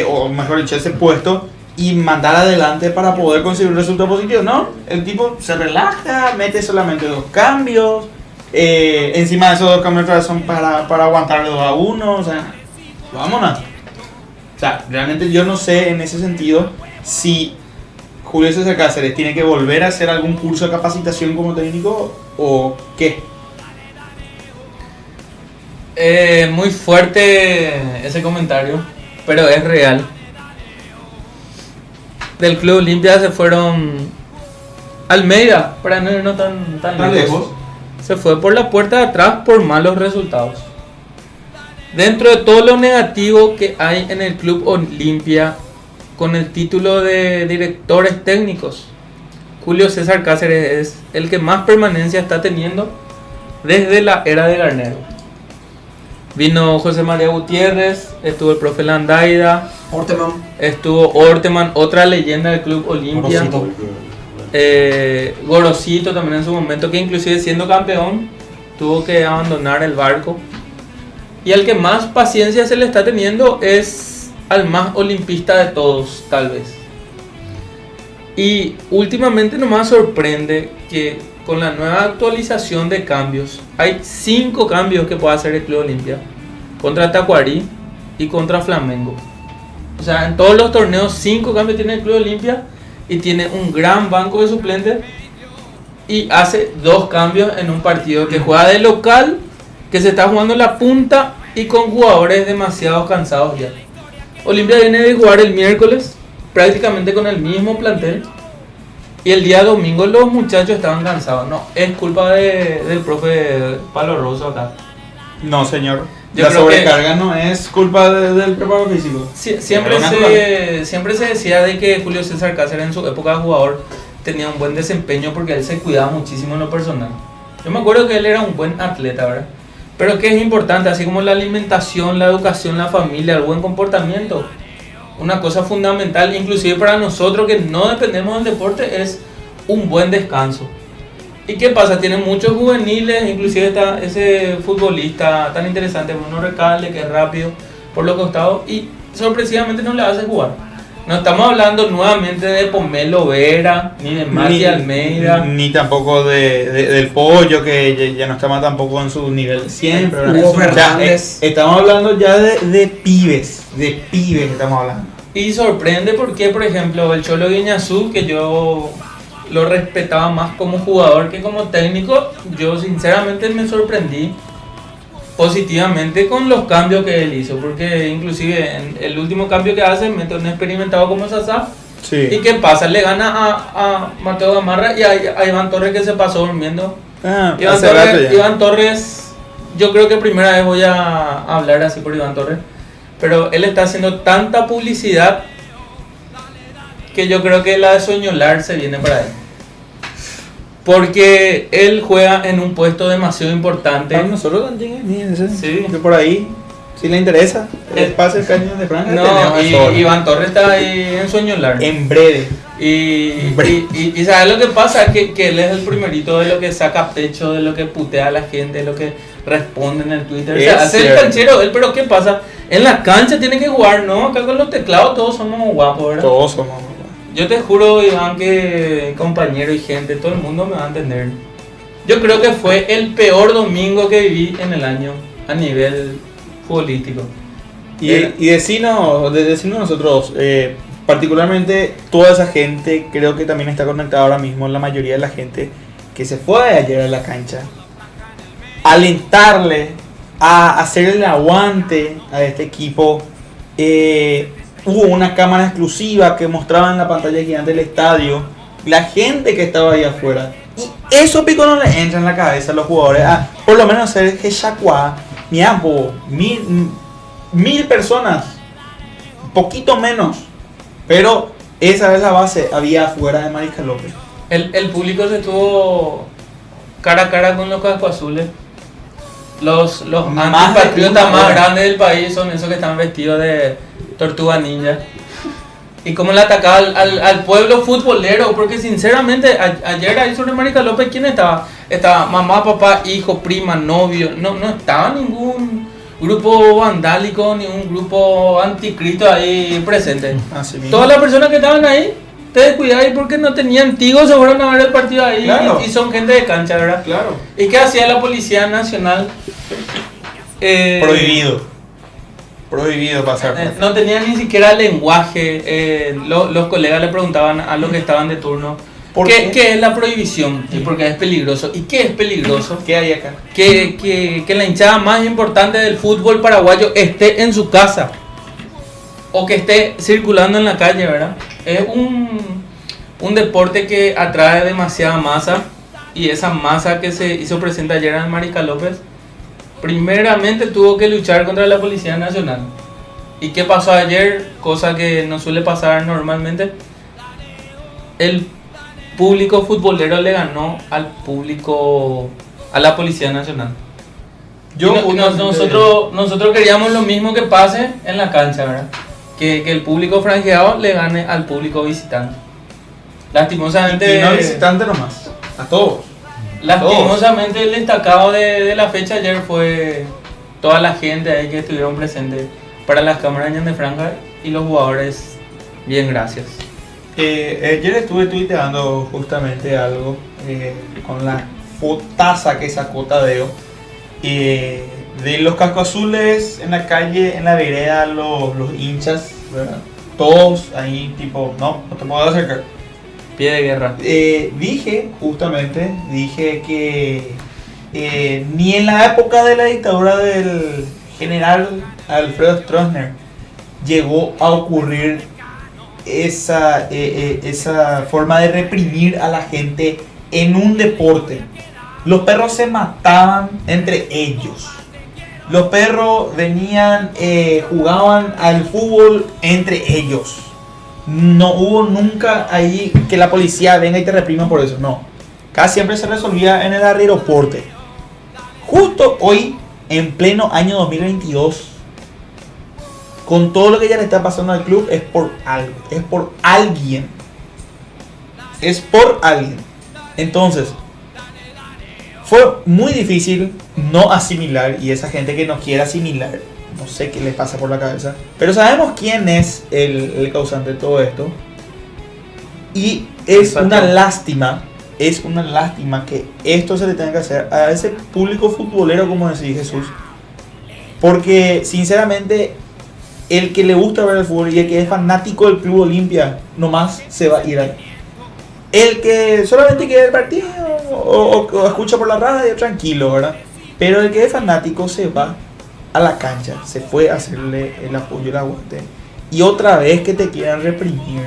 o mejor dicho, ese puesto, y mandar adelante para poder conseguir un resultado positivo. No, el tipo se relaja, mete solamente 2 cambios, encima de esos 2 cambios son para aguantar 2-1, o sea, vámonos. O sea, realmente yo no sé en ese sentido si Julio César Cáceres tiene que volver a hacer algún curso de capacitación como técnico o qué. Muy fuerte ese comentario, pero es real. Del Club Olimpia se fueron Almeida, para no irnos tan lejos. Se fue por la puerta de atrás por malos resultados. Dentro de todo lo negativo que hay en el Club Olimpia, con el título de directores técnicos, Julio César Cáceres es el que más permanencia está teniendo desde la era de Garnero. Vino José María Gutiérrez, estuvo el profe Landaida, estuvo Orteman, otra leyenda del Club Olimpia, Gorosito también en su momento, que inclusive siendo campeón tuvo que abandonar el barco. Y al que más paciencia se le está teniendo es al más olimpista de todos, tal vez. Y últimamente nomás sorprende que con la nueva actualización de cambios, hay 5 cambios que puede hacer el Club Olimpia contra Tacuarí y contra Flamengo. O sea, en todos los torneos 5 cambios tiene el Club Olimpia y tiene un gran banco de suplentes y hace 2 cambios en un partido que juega de local, que se está jugando en la punta y con jugadores demasiado cansados ya. Olimpia viene de jugar el miércoles prácticamente con el mismo plantel y el día domingo los muchachos estaban cansados. No, es culpa del profe Palo Rosso acá. No, señor. La sobrecarga no es culpa del preparo físico. Siempre se decía de que Julio César Cáceres en su época de jugador tenía un buen desempeño porque él se cuidaba muchísimo en lo personal. Yo me acuerdo que él era un buen atleta, ¿verdad? Pero que es importante, así como la alimentación, la educación, la familia, el buen comportamiento. Una cosa fundamental, inclusive para nosotros que no dependemos del deporte, es un buen descanso. ¿Y qué pasa? Tienen muchos juveniles, inclusive está ese futbolista tan interesante, Bruno Recalde, que es rápido por los costados y sorpresivamente no le hace jugar. No estamos hablando nuevamente de Pomelo Vera, ni de Mati Almeida. Ni tampoco del Pollo, que ya no está tampoco en su nivel siempre. Hugo Fernández. Estamos hablando ya de pibes estamos hablando. Y sorprende porque, por ejemplo, el Cholo Guiñazú, que yo lo respetaba más como jugador que como técnico, yo sinceramente me sorprendí positivamente con los cambios que él hizo, porque inclusive en el último cambio que hace mete un experimentado como Sasá. Sí. ¿Y qué pasa? Le gana a Mateo Gamarra y a Iván Torres, que se pasó durmiendo. Iván Torres yo creo que primera vez voy a hablar así por Iván Torres, pero él está haciendo tanta publicidad que yo creo que la de Soñolar se viene para él. Porque él juega en un puesto demasiado importante. Para nosotros también, Sí. que por ahí, si le interesa, el pase del Cañón de Franja. No, y Iván Torres está ahí en Soñolar. En breve. Y ¿sabes lo que pasa? Que él es el primerito de lo que saca pecho, de lo que putea a la gente, de lo que responde en el Twitter. O sea, hace el canchero él, pero ¿qué pasa? En la cancha tiene que jugar, ¿no? Acá con los teclados todos somos guapos, ¿verdad? Todos somos. Yo te juro, Iván, que compañero y gente, todo el mundo me va a entender. Yo creo que fue el peor domingo que viví en el año a nivel futbolístico. Y decirnos nosotros, particularmente toda esa gente, creo que también está conectada ahora mismo, la mayoría de la gente que se fue ayer a la cancha, alentarle, a hacerle el aguante a este equipo. Hubo una cámara exclusiva que mostraba en la pantalla gigante del estadio la gente que estaba ahí afuera. Y eso pico no le entra en la cabeza a los jugadores. Por lo menos hacer que Chacuá, miambo, 1000 personas, poquito menos. Pero esa es la base, había afuera de Mariscal López. El público se estuvo cara a cara con los cascoazules. Los antipatriotas más grandes del país son esos que están vestidos de tortuga ninja. Y como le atacaba al pueblo futbolero, porque sinceramente ayer ahí sobre Mariscal López, ¿quién estaba? Estaba mamá, papá, hijo, prima, novio. No estaba ningún grupo vandálico, ni un grupo anticristo ahí presente. Todas las personas que estaban ahí, te descuidabas ahí porque no tenían tigos, se fueron a ver el partido ahí. Claro. Y son gente de cancha, ¿verdad? Claro. ¿Y qué hacía la Policía Nacional? Prohibido pasar. No tenía ni siquiera lenguaje. Los colegas le preguntaban a los que estaban de turno ¿qué es la prohibición? Y porque es peligroso. ¿Y qué es peligroso? ¿Qué hay acá? Que la hinchada más importante del fútbol paraguayo esté en su casa o que esté circulando en la calle, ¿verdad? Es un deporte que atrae demasiada masa, y esa masa que se hizo presente ayer en Mariscal López primeramente tuvo que luchar contra la Policía Nacional. ¿Y qué pasó ayer? Cosa que no suele pasar normalmente. El público futbolero le ganó al público, a la Policía Nacional. Nosotros queríamos lo mismo que pase en la cancha, ¿verdad? Que el público franjeado le gane al público visitante. Lastimosamente... Y no visitante nomás, a todos. Lastimosamente el destacado de la fecha ayer fue toda la gente ahí que estuvieron presentes para las cámaras de Franja y los jugadores. Bien, gracias. Ayer estuve tuiteando justamente algo con la fotaza que sacó Tadeo de los cascoazules en la calle, en la vereda, los hinchas, ¿verdad? Todos ahí tipo, no te puedo acercar. Pie de guerra. Dije que ni en la época de la dictadura del general Alfredo Stroessner llegó a ocurrir esa forma de reprimir a la gente en un deporte. Los perros se mataban entre ellos. Los perros venían, jugaban al fútbol entre ellos. No hubo nunca ahí que la policía venga y te reprima por eso, no. Casi siempre se resolvía en el aeropuerto. Justo hoy, en pleno año 2022, con todo lo que ya le está pasando al club, es por algo, es por alguien. Es por alguien. Entonces, fue muy difícil no asimilar, y esa gente que no quiere asimilar, no sé qué les pasa por la cabeza, pero sabemos quién es el causante de todo esto. Y es una lástima que esto se le tenga que hacer a ese público futbolero, como decía Jesús, porque sinceramente el que le gusta ver el fútbol y el que es fanático del Club Olimpia nomás se va a ir ahí. El que solamente quiere el partido o escucha por la radio, tranquilo, ¿verdad? Pero el que es fanático se va a la cancha, se fue a hacerle el apoyo, el aguante, y otra vez que te quieran reprimir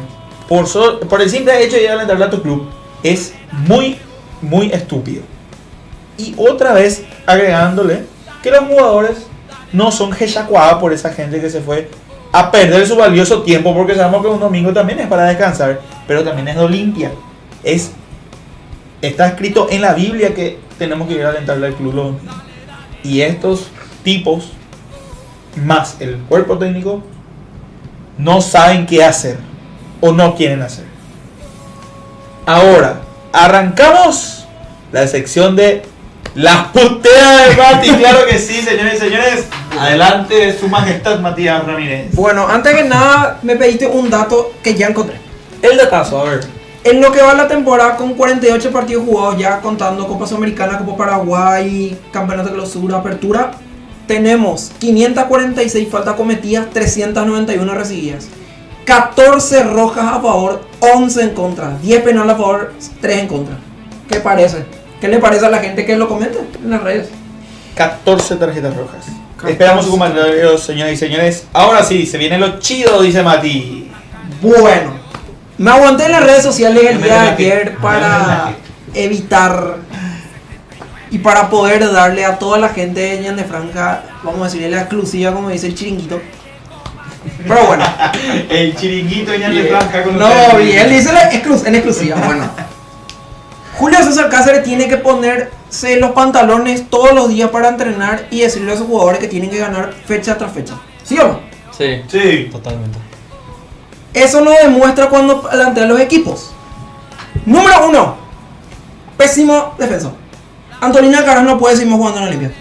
por el simple hecho de ir a alentarle a tu club es muy, muy estúpido. Y otra vez agregándole que los jugadores no son jechacuadas por esa gente que se fue a perder su valioso tiempo, porque sabemos que un domingo también es para descansar, pero también es de Olimpia. Está escrito en la Biblia que tenemos que ir a alentarle al club los domingos. Y estos tipos, más el cuerpo técnico, no saben qué hacer o no quieren hacer. Ahora, arrancamos la sección de las puteadas de Mati. Claro que sí, señores y señores. Adelante, su majestad Matías Ramírez. Bueno, antes que nada, me pediste un dato que ya encontré. El datazo, a ver. En lo que va la temporada, con 48 partidos jugados, ya contando Copa Sudamericana, Copa Paraguay, Campeonato de Clausura, Apertura, tenemos 546 faltas cometidas, 391 recibidas, 14 rojas a favor, 11 en contra, 10 penales a favor, 3 en contra. ¿Qué parece? ¿Qué le parece a la gente que lo comenta en las redes? 14 tarjetas rojas. Esperamos su comentario, señoras y señores. Ahora sí, se viene lo chido, dice Mati. Bueno, me aguanté en las redes sociales el día de ayer para evitar y para poder darle a toda la gente de Ñan de Franja, vamos a decirle la exclusiva, como dice el chiringuito. Pero bueno. El chiringuito de Ñan de Franja con No, y él dice en exclusiva. Bueno. Julio César Cáceres tiene que ponerse los pantalones todos los días para entrenar y decirle a sus jugadores que tienen que ganar fecha tras fecha. ¿Sí o no? Sí. Sí. Totalmente. Eso lo demuestra cuando plantea los equipos. Número 1. Pésimo defensa. Antolín Alcaraz no puede seguir jugando en Olimpia.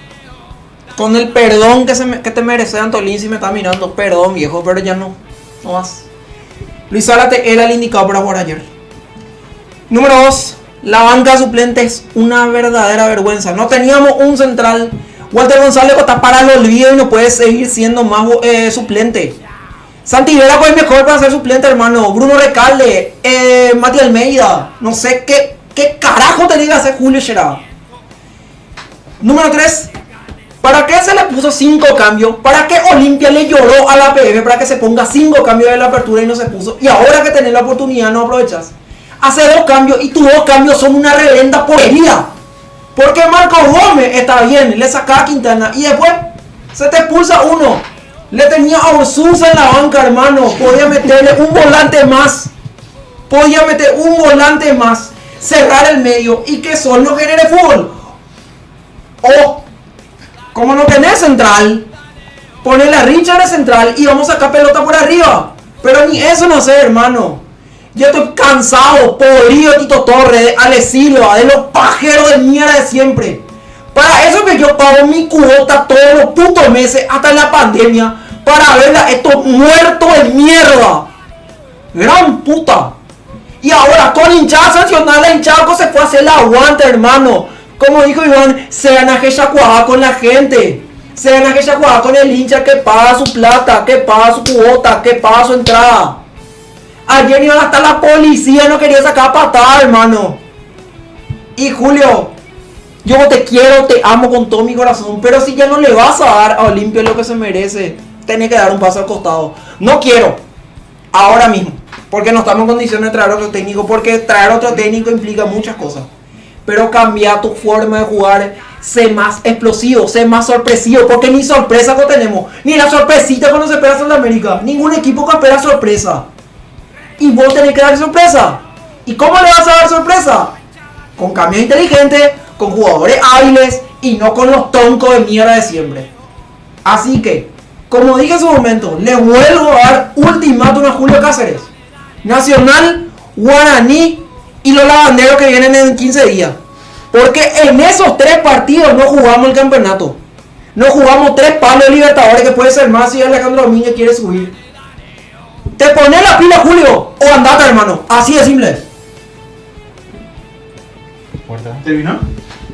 Con el perdón que te merece Antolín, si me está mirando. Perdón, viejo, pero ya no. No más. Luis Zárate era el indicado para jugar ayer. Número 2. La banca suplente es una verdadera vergüenza. No teníamos un central. Walter González está para el olvido y no puede seguir siendo más suplente. Santi Vera fue el mejor para ser suplente, hermano. Bruno Recalde, Mati Almeida. No sé qué carajo tenía que hacer Julio Scherá. Número 3. ¿Para qué se le puso 5 cambios? ¿Para qué Olimpia le lloró a la PF para que se ponga 5 cambios de la apertura y no se puso? Y ahora que tenés la oportunidad no aprovechas. Hace 2 cambios y tus 2 cambios son una reverenda porquería. Porque Marco Gómez está bien, le saca a Quintana y después se te expulsa uno. Le tenía a Ursusa en la banca, hermano. Podía meterle un volante más. Cerrar el medio y que solo genere fútbol. O, como no tenés central, ponele a Richard de central y vamos a sacar pelota por arriba. Pero ni eso no sé, hermano. Yo estoy cansado, podrido de Tito Torres, de Ale Silva, de los pajeros de mierda de siempre. Para eso que yo pago mi cuota todos los putos meses, hasta en la pandemia, para ver a estos muertos de mierda. Gran puta. Y ahora con hinchada sancionada, la hinchada se fue a hacer el aguante, hermano. Como dijo Iván, se van a jechacuajar con la gente. Se van a jechacuajar con el hincha que paga su plata, que paga su cuota, que paga su entrada. Ayer iban hasta la policía, no quería sacar patada, hermano. Y Julio, yo te quiero, te amo con todo mi corazón, pero si ya no le vas a dar a Olimpia lo que se merece, tenés que dar un paso al costado. No quiero, ahora mismo, porque no estamos en condiciones de traer otro técnico, porque traer otro técnico implica muchas cosas. Pero cambia tu forma de jugar, sé más explosivo, sé más sorpresivo, porque ni sorpresa no tenemos, ni la sorpresita cuando se espera Sudamérica. Ningún equipo que espera sorpresa. Y vos tenés que dar sorpresa. ¿Y cómo le vas a dar sorpresa? Con cambios inteligentes, con jugadores hábiles y no con los troncos de mierda de siempre. Así que, como dije en su momento, le vuelvo a dar ultimátum a Julio Cáceres. Nacional, Guaraní y los lavanderos que vienen en 15 días. Porque en esos 3 partidos no jugamos el campeonato. No jugamos 3 palos de Libertadores, que puede ser más si Alejandro Domínguez quiere subir. Te pones la pila, Julio, o andate, hermano. Así de simple. ¿Terminó?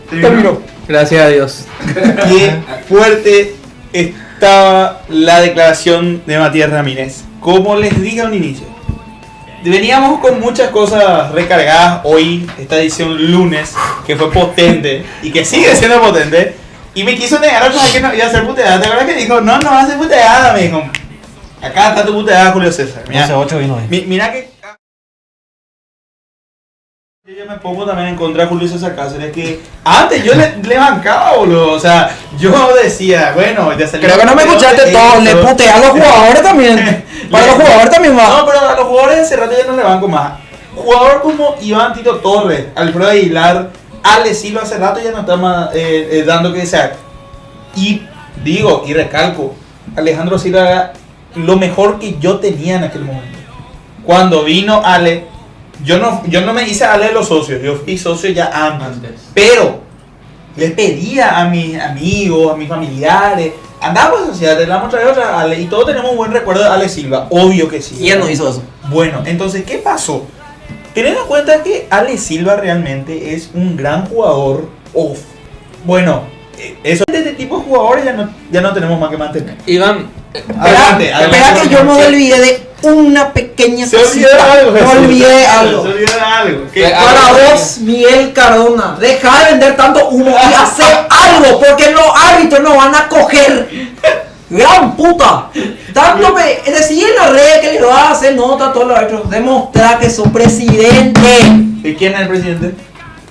Terminó. Gracias a Dios. Qué fuerte estaba la declaración de Matías Ramírez. Como les dije al inicio, veníamos con muchas cosas recargadas hoy, esta edición lunes, que fue potente y que sigue siendo potente. Y me quiso negar a que no iba a hacer puteada. ¿Te acuerdas que dijo? No va a hacer puteada, me dijo. Acá está tu puteada, Julio César. Mira, 11-8 vino ahí. Mira que... Yo me pongo también en contra de Julio César Cáceres, que antes yo le bancaba, boludo. O sea, Yo decía, bueno, ya salió. Creo que no me escuchaste todo, le puteé a los jugadores también. Para los jugadores también va. No, pero a los jugadores de ese rato ya no le banco más. Jugador como Iván Tito Torres, Alfredo Aguilar, Ale Silva hace rato ya no está más dando que desear. Y digo, y recalco, Alejandro Silva era lo mejor que yo tenía en aquel momento. Cuando vino Ale, yo no me hice Ale de los socios, yo fui socio ya antes. Pero le pedía a mis amigos, a mis familiares, andamos a sociedad, le vamos a traer otra Ale, y todos tenemos un buen recuerdo de Ale Silva, obvio que sí. ¿Quién no hizo eso? Bueno, entonces, ¿qué pasó? Teniendo en cuenta que Ale Silva realmente es un gran jugador, bueno, eso de este tipo de jugadores ya no tenemos más que mantener. Iván, Adelante. Espera que yo me olvidé de una pequeña Se cosita. olvidó algo, Me Jesús. olvidé de algo. Se olvidó de algo. Para vos, Miguel Cardona, deja de vender tanto humo y hacer algo, porque los árbitros no van a coger. Gran puta. Tanto me decía en la red que le va a hacer nota a todos los árbitros. Demostrar que sos presidente. ¿De quién es el presidente?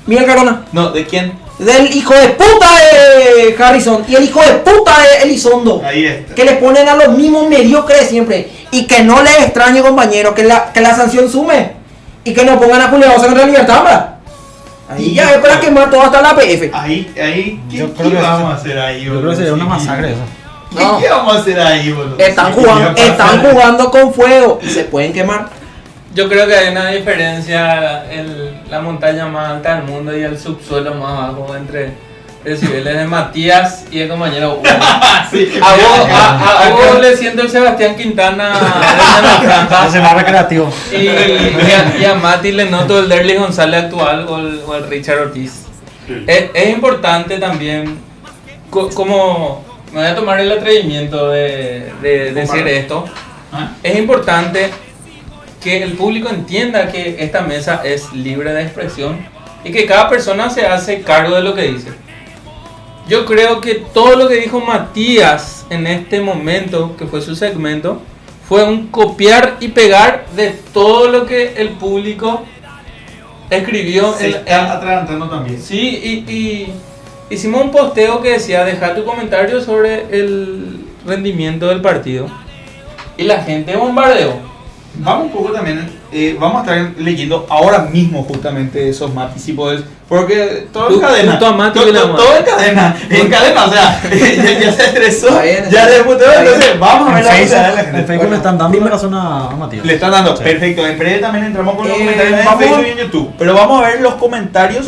Miguel Cardona. No, ¿de quién? Del hijo de puta de Harrison y el hijo de puta de Elizondo. Ahí está. Que le ponen a los mismos mediocres siempre. Y que no les extrañe, compañero, que la sanción sume. Y que no pongan a Julio José contra Libertad, hombre. Ahí ya es para quemar todo hasta la PF. Ahí, Yo ¿qué creo que vamos a hacer ahí, Yo boludo? creo que sería una Sí. masacre eso. No. ¿Qué vamos a hacer ahí, boludo? Están Sí, ¿qué va a están pasar? jugando con fuego y se pueden quemar. yo creo que hay una diferencia la montaña más alta del mundo y el subsuelo más bajo entre decibeles de Matías y el compañero Hugo. Sí. A vos le siento el Sebastián Quintana de la franja. Ese más recreativo. Y a Mati le noto el Derly González actual o el Richard Ortiz. Es importante también, como me voy a tomar el atrevimiento de decir esto, es importante que el público entienda que esta mesa es libre de expresión y que cada persona se hace cargo de lo que dice. Yo creo que todo lo que dijo Matías en este momento, que fue su segmento, fue un copiar y pegar de todo lo que el público escribió. Se está atragantando también. Sí, y hicimos un posteo que decía: deja tu comentario sobre el rendimiento del partido. Y la gente bombardeó. Vamos un poco también, vamos a estar leyendo ahora mismo justamente esos Mati, si podés, porque todo en cadena, Justo a Mati todo que la en cadena, o sea, ya se estresó, Está bien, ya le puteó, entonces vamos a ver En la Facebook, cosa de la en gente. Facebook le están dando la razón a Matías. Le están dando, Sí. perfecto, en breve también entramos con los comentarios en vamos- Facebook y en YouTube, pero vamos a ver los comentarios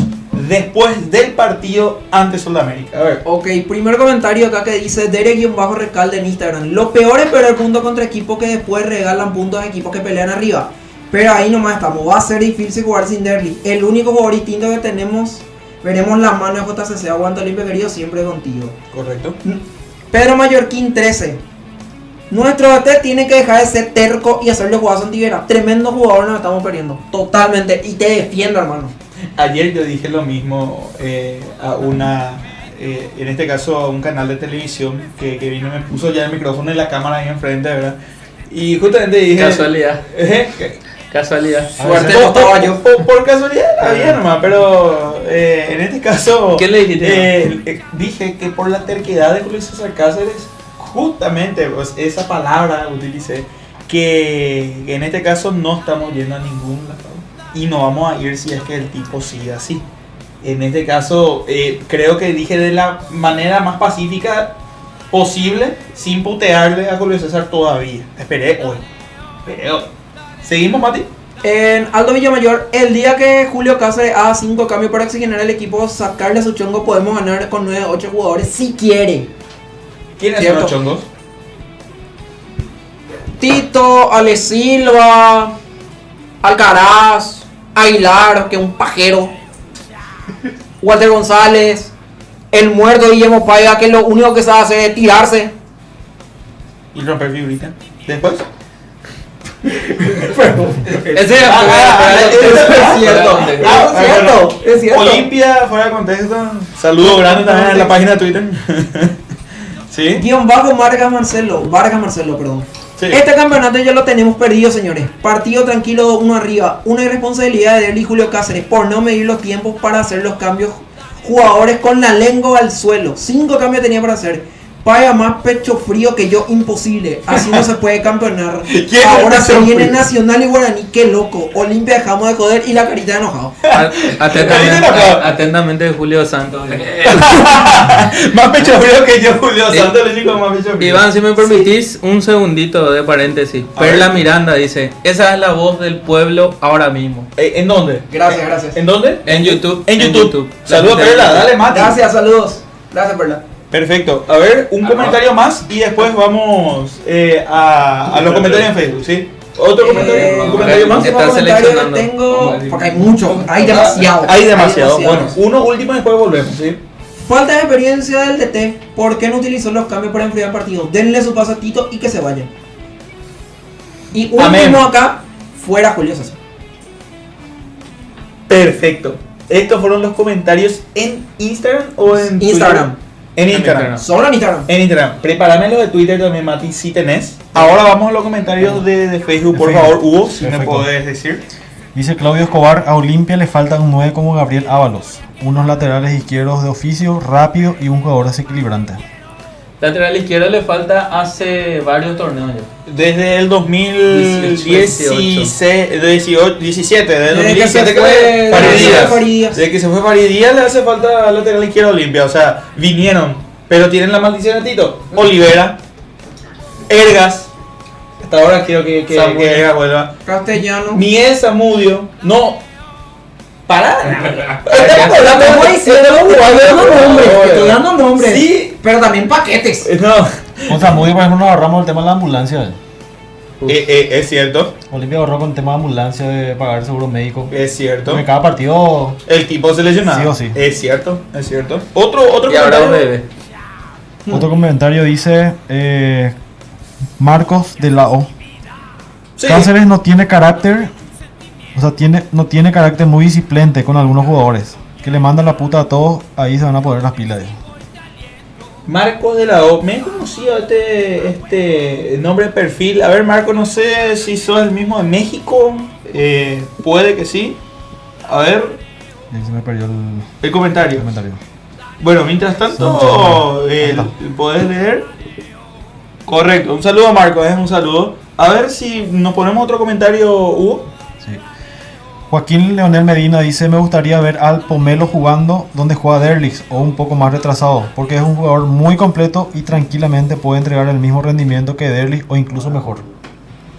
después del partido ante Sudamérica. A ver. Ok, primer comentario acá que dice Dere-Recalde en Instagram. Lo peor es perder puntos contra equipos que después regalan puntos a equipos que pelean arriba. Pero ahí nomás estamos. Va a ser difícil jugar sin Derly. El único jugador distinto que tenemos. Veremos la mano de JCC. Aguanta Olimpia, querido, siempre contigo. Correcto. Pedro Mallorquín 13. Nuestro DT tiene que dejar de ser terco y hacerle jugadas antivera. Tremendo jugador, nos estamos perdiendo. Totalmente. Y te defiendo, hermano. Ayer yo dije lo mismo a una, en este caso a un canal de televisión que vino y me puso ya el micrófono y la cámara ahí enfrente, ¿verdad? Y justamente dije... Casualidad. Casualidad. Suerte costaba yo. Por casualidad, había nomás, pero en este caso... ¿Qué le dijiste? Dije que por la terquedad de Julio César Cáceres, justamente pues, esa palabra utilicé, que en este caso no estamos yendo a ningún lado. Y no vamos a ir si es que el tipo sigue así. En este caso, creo que dije de la manera más pacífica posible, sin putearle a Julio César todavía. Esperé hoy. ¿Seguimos, Mati? En Aldo Villamayor, el día que Julio Cáceres haga 5 cambios para oxigenar el equipo, sacarle a su chongo, podemos ganar con 9 8 jugadores si quiere. ¿Quiénes Cierto. son los chongos? Tito, Ale Silva, Alcaraz, Aguilar, que es un pajero, Walter González, el muerto Guillermo Paiva, que lo único que sabe hacer es tirarse. Y romper figurita. Después. Ese es Es cierto. Olimpia, fuera de contexto. Saludo grande también en la página de Twitter. ¿Sí? Guión bajo Vargas Marcelo, perdón. Sí. Este campeonato ya lo tenemos perdido, señores. Partido tranquilo, uno arriba. Una irresponsabilidad de Derly y Julio Cáceres por no medir los tiempos para hacer los cambios jugadores con la lengua al suelo. 5 cambios tenía para hacer. Paga más pecho frío que yo, imposible. Así no se puede campeonar. Ahora se viene Nacional y Guaraní, qué loco. Olimpia dejamos de joder y la carita de enojado. Atentamente Julio Santos. Más pecho frío que yo, Julio Santos, el único más pecho frío. Iván, si me permitís un segundito de paréntesis. Perla Miranda dice, esa es la voz del pueblo ahora mismo. ¿En dónde? Gracias. ¿En dónde? En YouTube. En YouTube. Saludos, Perla, dale, Mati. Gracias, saludos. Gracias, Perla. Perfecto. A ver, un comentario más y después vamos a los comentarios en Facebook, ¿sí? ¿Otro comentario? ¿Un comentario más? Está seleccionando. Tengo, porque hay mucho, hay demasiado. Hay demasiado. Bueno, uno último y después volvemos, ¿sí? Falta de experiencia del DT. ¿Por qué no utilizó los cambios para enfriar el partido? Denle su paso a Tito y que se vayan. Y último acá, fuera Julio César. Perfecto. Estos fueron los comentarios en Instagram o en Instagram. Twitter? En Instagram. Solo en Instagram. En Instagram. Prepárame lo de Twitter también, Mati, si tenés. Ahora vamos a los comentarios de Facebook, por favor, Hugo, si me podés decir. Dice Claudio Escobar, a Olimpia le falta un 9 como Gabriel Ábalos. Unos laterales izquierdos de oficio, rápido y un jugador desequilibrante. Lateral izquierdo le falta hace varios torneos ya. Desde el 2017, desde el 2017 que fue Faridías. Desde que se fue Faridías le hace falta lateral izquierdo Olimpia. O sea, vinieron, pero tienen la maldición de Tito. Olivera, Ergas. Hasta ahora quiero que Ergas vuelva. Castellano. Miel Zamudio. No. Pará. Estoy dando nombres. Sí. Pero también paquetes. No. Con Samudio, por ejemplo, nos ahorramos el tema de la ambulancia. Es cierto. Olimpia ahorró con el tema de ambulancia, de pagar seguro médico. Es cierto. Porque cada partido el tipo se lesionaba. Sí o sí. Es cierto. Otro y ahora un bebé. Otro comentario dice Marcos de la O. Sí. Cáceres no tiene carácter. O sea, no tiene carácter muy disciplente con algunos jugadores. Que le mandan la puta a todos, ahí se van a poner las pilas. Marcos de la O. Me he conocido este nombre de perfil. A ver, Marco, no sé si sos el mismo de México. Puede que sí. A ver. Ahí se me perdió el comentario. Bueno, mientras tanto, ¿podés leer? Correcto. Un saludo a Marco, un saludo. A ver si nos ponemos otro comentario, Hugo. Sí. Joaquín Leonel Medina dice, me gustaría ver al Pomelo jugando donde juega Derlix o un poco más retrasado, porque es un jugador muy completo y tranquilamente puede entregar el mismo rendimiento que Derlix o incluso mejor.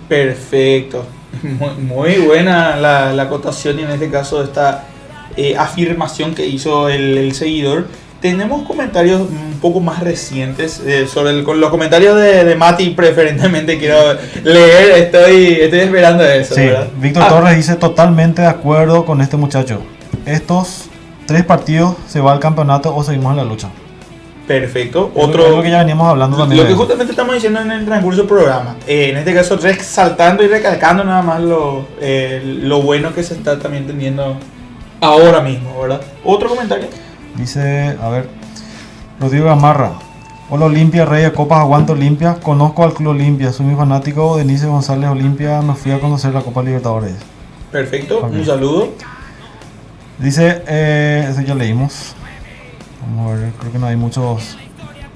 Perfecto. Muy buena la acotación y en este caso esta afirmación que hizo el seguidor. Tenemos comentarios un poco más recientes con los comentarios de Mati, preferentemente quiero leer, estoy esperando eso. Sí, ¿verdad? Víctor Torres dice totalmente de acuerdo con este muchacho. Estos 3 partidos se va al campeonato o seguimos en la lucha. Perfecto. Es lo que ya veníamos hablando también. Lo que justamente estamos diciendo en el transcurso del programa. En este caso resaltando y recalcando nada más lo bueno que se está también teniendo ahora mismo, ¿verdad? Otro comentario. Dice, a ver, Rodrigo Gamarra. Hola Olimpia, rey de copas, aguanto Olimpia. Conozco al Club Olimpia, soy muy fanático de Denise González Olimpia. Me fui a conocer la Copa Libertadores. Perfecto, Okay. Un saludo. Dice, eso ya leímos. Vamos a ver, creo que no hay muchos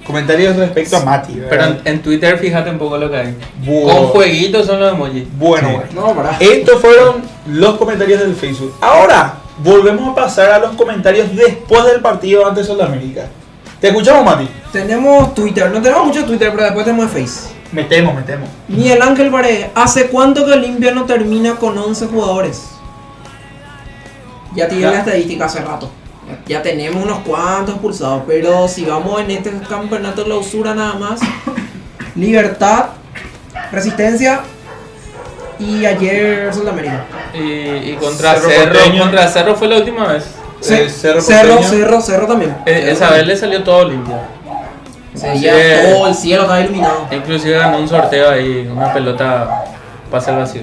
comentarios respecto a Mati, ¿verdad? Pero en Twitter fíjate un poco lo que hay. Bueno. Con fueguitos son los emojis. Bueno. No, para. Estos fueron los comentarios del Facebook. Ahora volvemos a pasar a los comentarios después del partido ante Sudamérica. ¿Te escuchamos, Mati? Tenemos Twitter, no tenemos mucho Twitter, pero después tenemos Face. Metemos. Miguel Ángel Paredes, ¿hace cuánto que Olimpia no termina con 11 jugadores? Ya tiene la estadística hace rato. Ya tenemos unos cuantos expulsados, pero si vamos en este campeonato de clausura nada más, Libertad, Resistencia y ayer Sudamérica. Y contra Cerro fue la última vez. Cerro también. Esa vez le salió todo limpio. Todo el cielo estaba iluminado. Inclusive ganó un sorteo ahí, una pelota pase al vacío.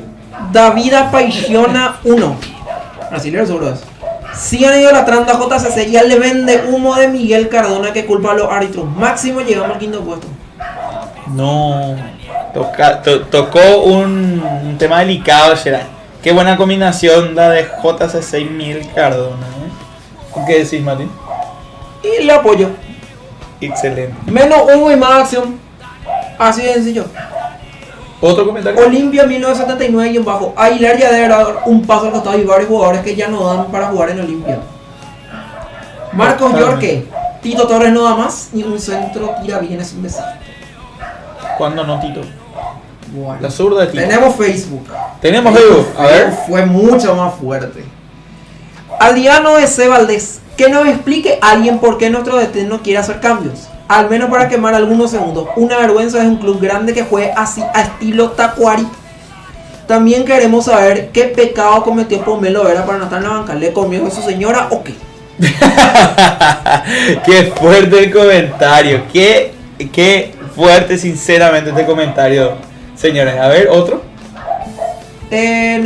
David Apaisiona 1. Brasilero seguro es. Sigan idolatrando a JCC, ya le vende humo de Miguel Cardona que culpa a los árbitros. Máximo llegamos al 5º puesto. No. Tocó un tema delicado, Gerard. Qué buena combinación la de JCC y Miguel Cardona. ¿Qué decís, Mati? y le apoyo. Excelente. Menos humo y más acción. Así de sencillo. ¿Otro comentario? Olimpia 1979 y en bajo. Aguilar ya debe dar un paso al costado y varios jugadores que ya no dan para jugar en Olimpia. Marcos Yorque. Tito Torres no da más y un centro tira bien, es un desastre. ¿Cuándo no, Tito? Bueno. La zurda de Tito. Tenemos Facebook. Tenemos Facebook. A ver. Fue mucho más fuerte. Adriano de C. Valdés. Que nos explique alguien por qué nuestro DT no quiere hacer cambios. Al menos para quemar algunos segundos. Una vergüenza, es un club grande que juegue así a estilo Tacuari. También queremos saber qué pecado cometió Pomelo Vera para no estar en la banca. ¿Le comió a su señora o qué? Qué fuerte el comentario. Qué fuerte, sinceramente, este comentario. Señores, a ver, otro.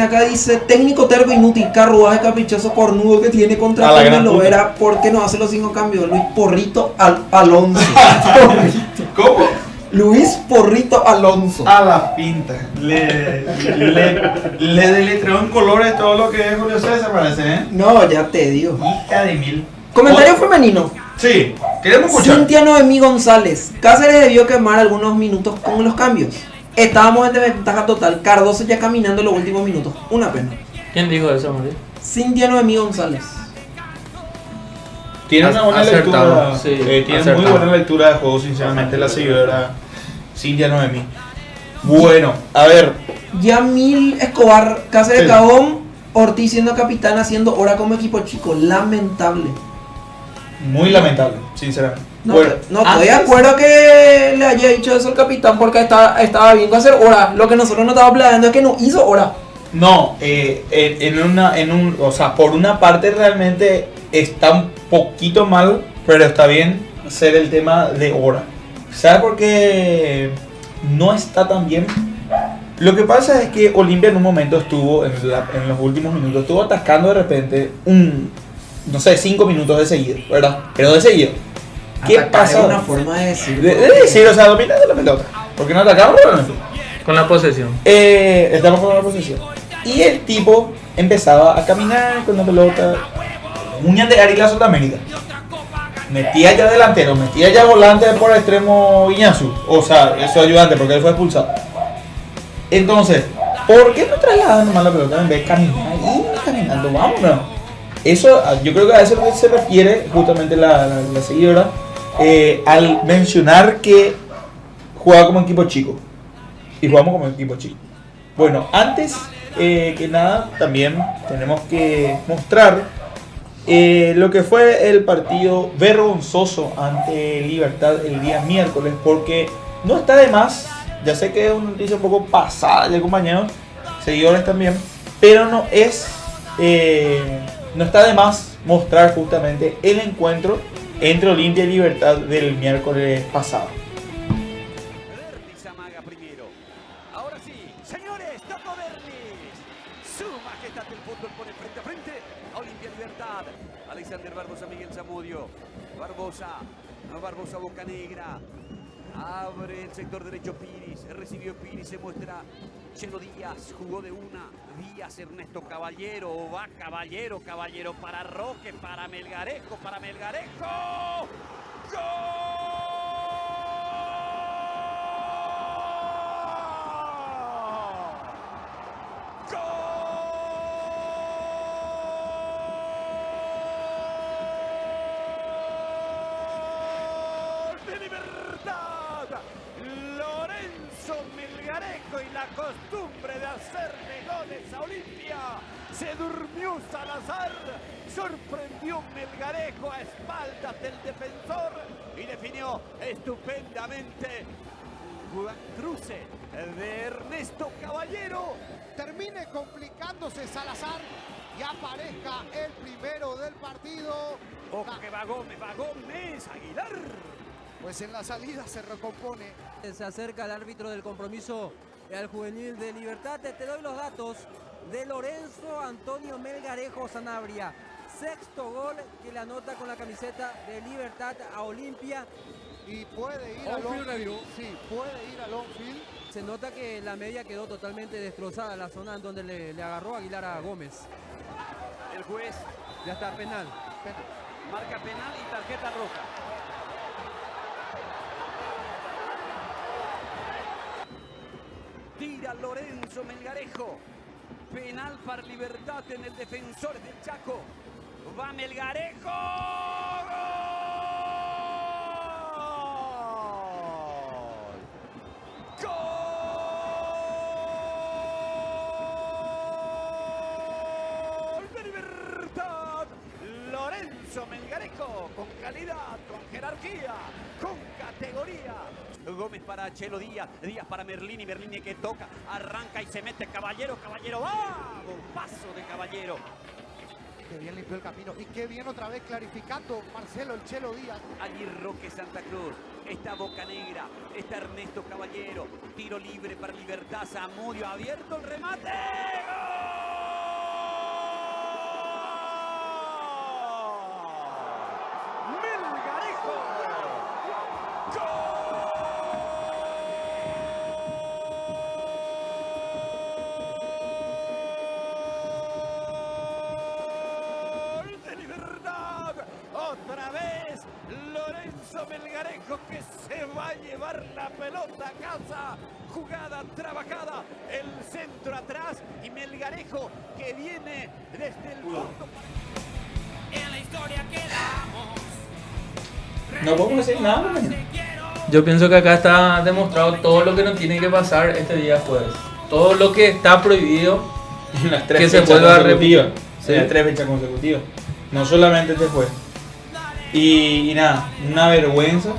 Acá dice, técnico terco inútil, carruaje caprichoso cornudo que tiene contra A la gran Pomelo puta. Vera. ¿Por qué no hace los 5 cambios? Luis Porrito Alonso. ¿Cómo? Luis Porrito Alonso. A la pinta. Le deletreó en colores todo lo que es Julio César, parece, ¿eh? No, ya te digo. Hija de mil. Comentario femenino. Sí, queremos escuchar. Cintia Noemí González. Cáceres debió quemar algunos minutos con los cambios. Estábamos en desventaja total. Cardoso ya caminando en los últimos minutos. Una pena. ¿Quién dijo eso, María? Cintia Noemí González. Tiene una buena Acertado, lectura. sí, Tiene muy acertado. buena lectura de juego, sinceramente, la seguidora Cintia Noemí. Bueno, a ver. Yamil Escobar. Cáceres Sí. Cagón. Ortiz siendo capitán haciendo hora como equipo chico. Lamentable. Muy lamentable, sinceramente. No, Bueno, no estoy de acuerdo que le haya dicho eso al capitán porque estaba bien con hacer hora. Lo que nosotros no estábamos planeando es que no hizo hora. no, o sea, por una parte realmente está un poquito mal, pero está bien hacer el tema de hora. ¿Sabes por qué no está tan bien? Lo que pasa es que Olimpia en un momento estuvo, en los últimos minutos, estuvo atacando de repente no sé, 5 minutos de seguido, ¿verdad? Pero de seguido. ¿Qué Atacar es pasa? una forma de decir. De decir, o sea, dominando la pelota. Porque no atacamos realmente. Con la posesión. Estamos con la posición. Y el tipo empezaba a caminar con la pelota. Uñas de Arilazo de América. Metía ya delantero, metía ya volante por extremo Iñazu. O sea, su ayudante, porque él fue expulsado. Entonces, ¿por qué no trasladan nomás la pelota en vez de caminar? Y caminando, vámonos. Eso, yo creo que a eso se refiere justamente la seguidora al mencionar que jugaba como equipo chico. Y jugamos como equipo chico. Bueno, antes que nada, también tenemos que mostrar lo que fue el partido vergonzoso ante Libertad el día miércoles, porque no está de más, ya sé que es una noticia un poco pasada de compañeros, seguidores también, pero no está de más mostrar justamente el encuentro entre Olimpia y Libertad del miércoles pasado. Berlis amaga primero. Ahora sí, señores, tocó Berlis. Su majestad del fútbol pone frente a frente a Olimpia Libertad. Alexander Barbosa, Miguel Zamudio. Barbosa Bocanegra. Abre el sector derecho Piris. Recibió Piris, se muestra Chelo Díaz. Jugó de una. Díaz, Ernesto Caballero. Va Caballero para Roque, para Melgarejo. De Libertad, Lorenzo Melgarejo, y la costumbre de hacerle goles a Olimpia. Se durmió Salazar, sorprendió Melgarejo a espaldas del defensor y definió estupendamente. Cruce de Ernesto Caballero. Termine complicándose Salazar y aparezca el primero del partido. Ojo que va Gómez, Aguilar. Pues en la salida se recompone. Se acerca el árbitro del compromiso al juvenil de Libertad. Te doy los datos de Lorenzo Antonio Melgarejo Sanabria. Sexto gol que le anota con la camiseta de Libertad a Olimpia. Y puede ir al on-field. Sí, puede ir al on-field. Se nota que la media quedó totalmente destrozada, la zona en donde le agarró Aguilar a Gómez. El juez Ya está penal. Marca penal y tarjeta roja. Tira Lorenzo Melgarejo. Penal para Libertad en el defensor del Chaco. Va Melgarejo. ¡Gol! ¡Gol de Libertad! Lorenzo Melgarejo, con calidad, con jerarquía, con categoría. Gómez para Chelo Díaz, Díaz para Merlini, Merlini que toca, arranca y se mete Caballero, Caballero, ¡va! Paso de Caballero. Qué bien limpió el camino y qué bien otra vez clarificando Marcelo el Chelo Díaz. Allí Roque Santa Cruz, está Boca Negra, está Ernesto Caballero, tiro libre para Libertad, Zamudio abierto el remate. ¡Gol! Melgarejo. ¡Gol de Libertad! Otra vez Lorenzo Melgarejo que se va a llevar la pelota a casa. Jugada trabajada, el centro atrás y Melgarejo que viene desde el fondo. En la historia quedamos. No podemos decir nada. Yo pienso que acá está demostrado todo lo que nos tiene que pasar este día jueves. Todo lo que está prohibido En las tres que se fechas vuelva a consecutivas. Sí. En las 3 fechas consecutivas. No solamente este jueves. Y nada, una vergüenza.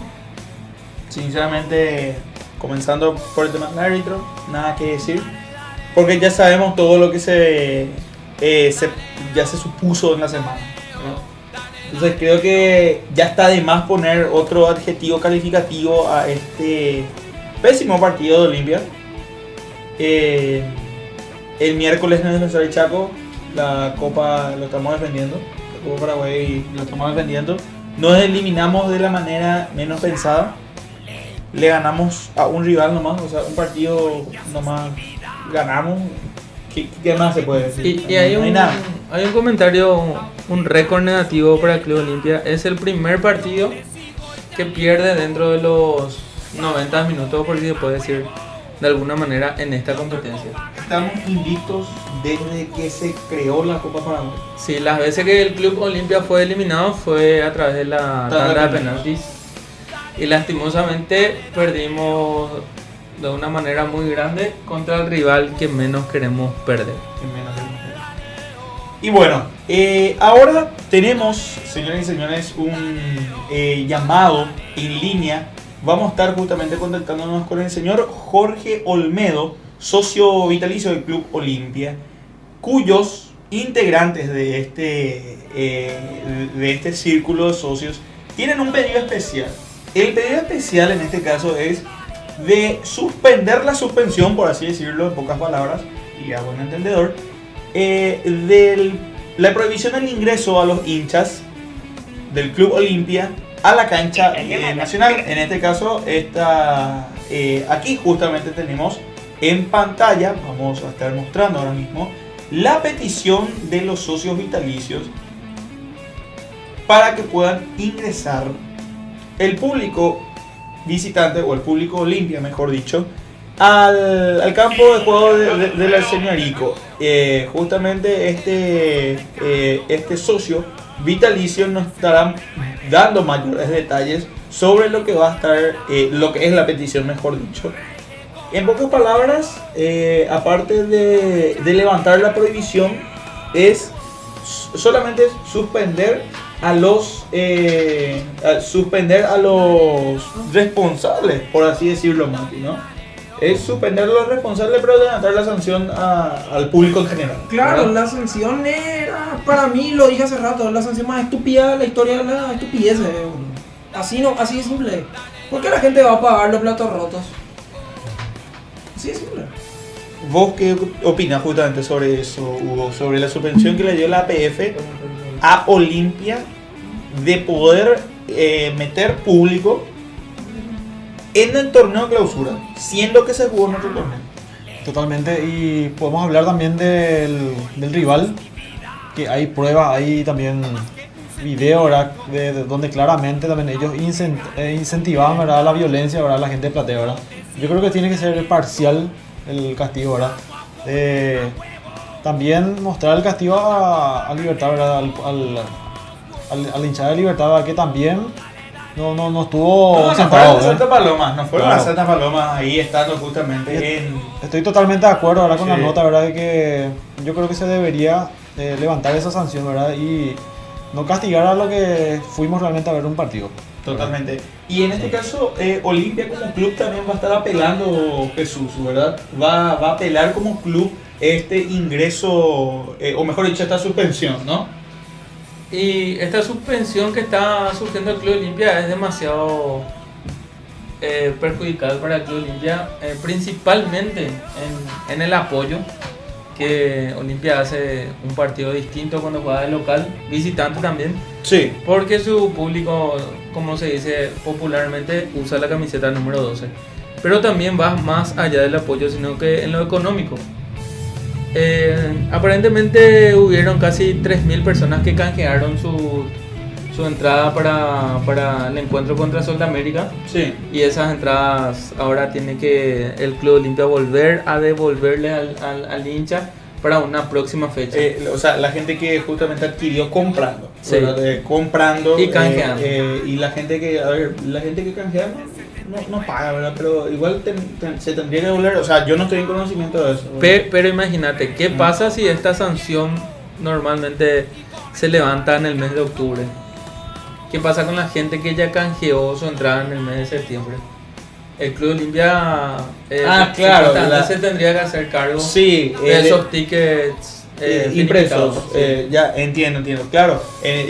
Sinceramente, comenzando por el tema del árbitro, nada que decir. Porque ya sabemos todo lo que ya se supuso en la semana, ¿no? Entonces creo que ya está de más poner otro adjetivo calificativo a este pésimo partido de Olimpia. El miércoles en el Defensor del Chaco, la Copa lo estamos defendiendo, la Copa Paraguay lo estamos defendiendo. Nos eliminamos de la manera menos pensada. Le ganamos a un rival nomás, o sea, un partido nomás ganamos. ¿Qué más se puede decir? Y hay, no hay nada. hay un comentario, un récord negativo para el Club Olimpia. Es el primer partido que pierde dentro de los 90 minutos, por si se puede decir de alguna manera, en esta competencia. Estamos invictos desde que se creó la Copa Paraguay. Sí, las veces que el Club Olimpia fue eliminado fue a través de la tanda de penaltis. Y lastimosamente perdimos de una manera muy grande contra el rival que menos queremos perder. Y bueno, ahora tenemos, señores y señores, un llamado en línea. Vamos a estar justamente contactándonos con el señor Jorge Olmedo, socio vitalicio del Club Olimpia, cuyos integrantes de este círculo de socios tienen un pedido especial. El pedido especial en este caso es de suspender la suspensión, por así decirlo, en pocas palabras, y a buen entendedor, de la prohibición del ingreso a los hinchas del Club Olimpia a la cancha nacional. En este caso, aquí justamente tenemos en pantalla, vamos a estar mostrando ahora mismo, la petición de los socios vitalicios para que puedan ingresar el público visitante, o el público Olimpia, mejor dicho, al campo de juego de la Señorico. Justamente este socio vitalicio nos estará dando mayores detalles sobre lo que va a estar, lo que es la petición, mejor dicho. En pocas palabras, aparte de levantar la prohibición, es solamente suspender a los responsables, por así decirlo, Mati, ¿no? Es suspender a los responsables, pero levantar la sanción al público en general. Claro, ¿verdad? la sanción era, para mí, lo dije hace rato, la sanción más estúpida de la historia de la estupidez. Así de simple. ¿Por qué la gente va a pagar los platos rotos? Así de simple. ¿Vos qué opinas justamente sobre eso, Hugo? Sobre la suspensión que le dio la APF a Olimpia de poder meter público en el torneo de clausura, siendo que se jugó en otro torneo. Totalmente, y podemos hablar también del rival, que hay pruebas, hay también video, ¿verdad? De donde claramente también ellos incentivaban, ¿verdad?, la violencia, ¿verdad?, la gente de Platea, ¿verdad? Yo creo que tiene que ser parcial el castigo, ¿verdad? También mostrar el castigo a Libertad, ¿verdad? Al hinchada de Libertad, ¿verdad?, que también no estuvo no sentado, fueron Santa Palomas, no fueron Claro. las Santa Palomas ahí estando justamente en... Estoy totalmente de acuerdo ahora con Sí. la nota, ¿verdad? De que yo creo que se debería levantar esa sanción, ¿verdad? Y no castigar a lo que fuimos realmente a ver un partido. Totalmente. Y en este caso, Olimpia como club también va a estar apelando, Jesús, ¿verdad? Va a apelar como club este ingreso, o mejor dicho, esta suspensión, ¿no? Y esta suspensión que está surgiendo el Club Olimpia es demasiado perjudicial para el Club Olimpia, principalmente en el apoyo que Olimpia hace un partido distinto cuando juega de local, visitante también. Sí. Porque su público, como se dice popularmente, usa la camiseta número 12. Pero también va más allá del apoyo, sino que en lo económico. Aparentemente hubieron casi 3.000 personas que canjearon su entrada para el encuentro contra Sol de América. Sí. Y esas entradas ahora tiene que el Club Olimpia volver a devolverle al hincha para una próxima fecha. O sea, la gente que justamente adquirió comprando. Sí. Comprando. Y canjeando. Y la gente que, a ver, la gente que canjea no paga, ¿verdad? Pero igual se tendría que devolver. O sea, yo no estoy en conocimiento de eso. Pero imagínate, ¿qué pasa si esta sanción normalmente se levanta en el mes de octubre? ¿Qué pasa con la gente que ya canjeó su entrada en el mes de septiembre? El Club Olimpia claro, se tendría que hacer cargo sí, de esos tickets impresos. sí. Ya entiendo. Claro,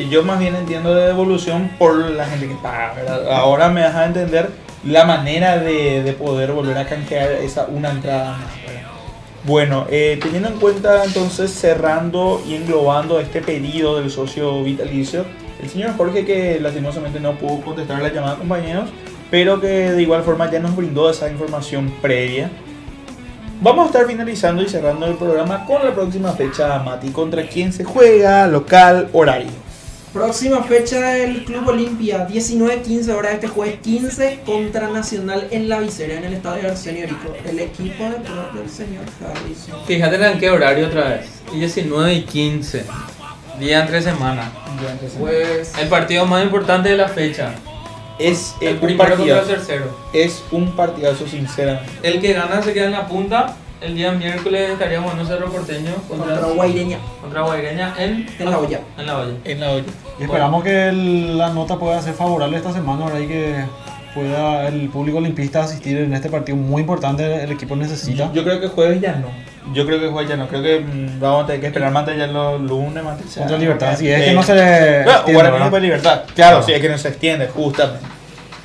yo más bien entiendo de devolución por la gente que paga, ¿verdad? Ahora me deja entender la manera de poder volver a canjear una entrada más, ¿verdad? Bueno, teniendo en cuenta entonces, cerrando y englobando este pedido del socio vitalicio, el señor Jorge, que lastimosamente no pudo contestar la llamada, compañeros, pero que de igual forma ya nos brindó esa información previa. Vamos a estar finalizando y cerrando el programa con la próxima fecha, Mati. ¿Contra quién se juega? Local, horario. Próxima fecha del Club Olimpia, 19:15 horas este jueves 15 contra Nacional en La Visera, en el estadio Arsenio Rico. El equipo del señor Harrison. Fíjate en qué horario otra vez. 19:15. Día entre semana. Pues El partido más importante de la fecha. Es El un primero contra el partidazo. tercero. Es un partidazo, sinceramente. El que gana se queda en la punta. El día miércoles estaría jugando Cerro Porteño contra Guaireña en La Olla. En la olla. En la olla. Y esperamos que la nota pueda ser favorable esta semana, ¿verdad? Y que pueda el público olimpista asistir en este partido muy importante, el equipo necesita. Yo creo que jueves ya no. Creo que vamos a tener que esperar más allá los lunes, más Contra Libertad, si es que no se extiende, Guaraní ¿verdad? para Libertad. Claro, sí, es que no se extiende, justamente.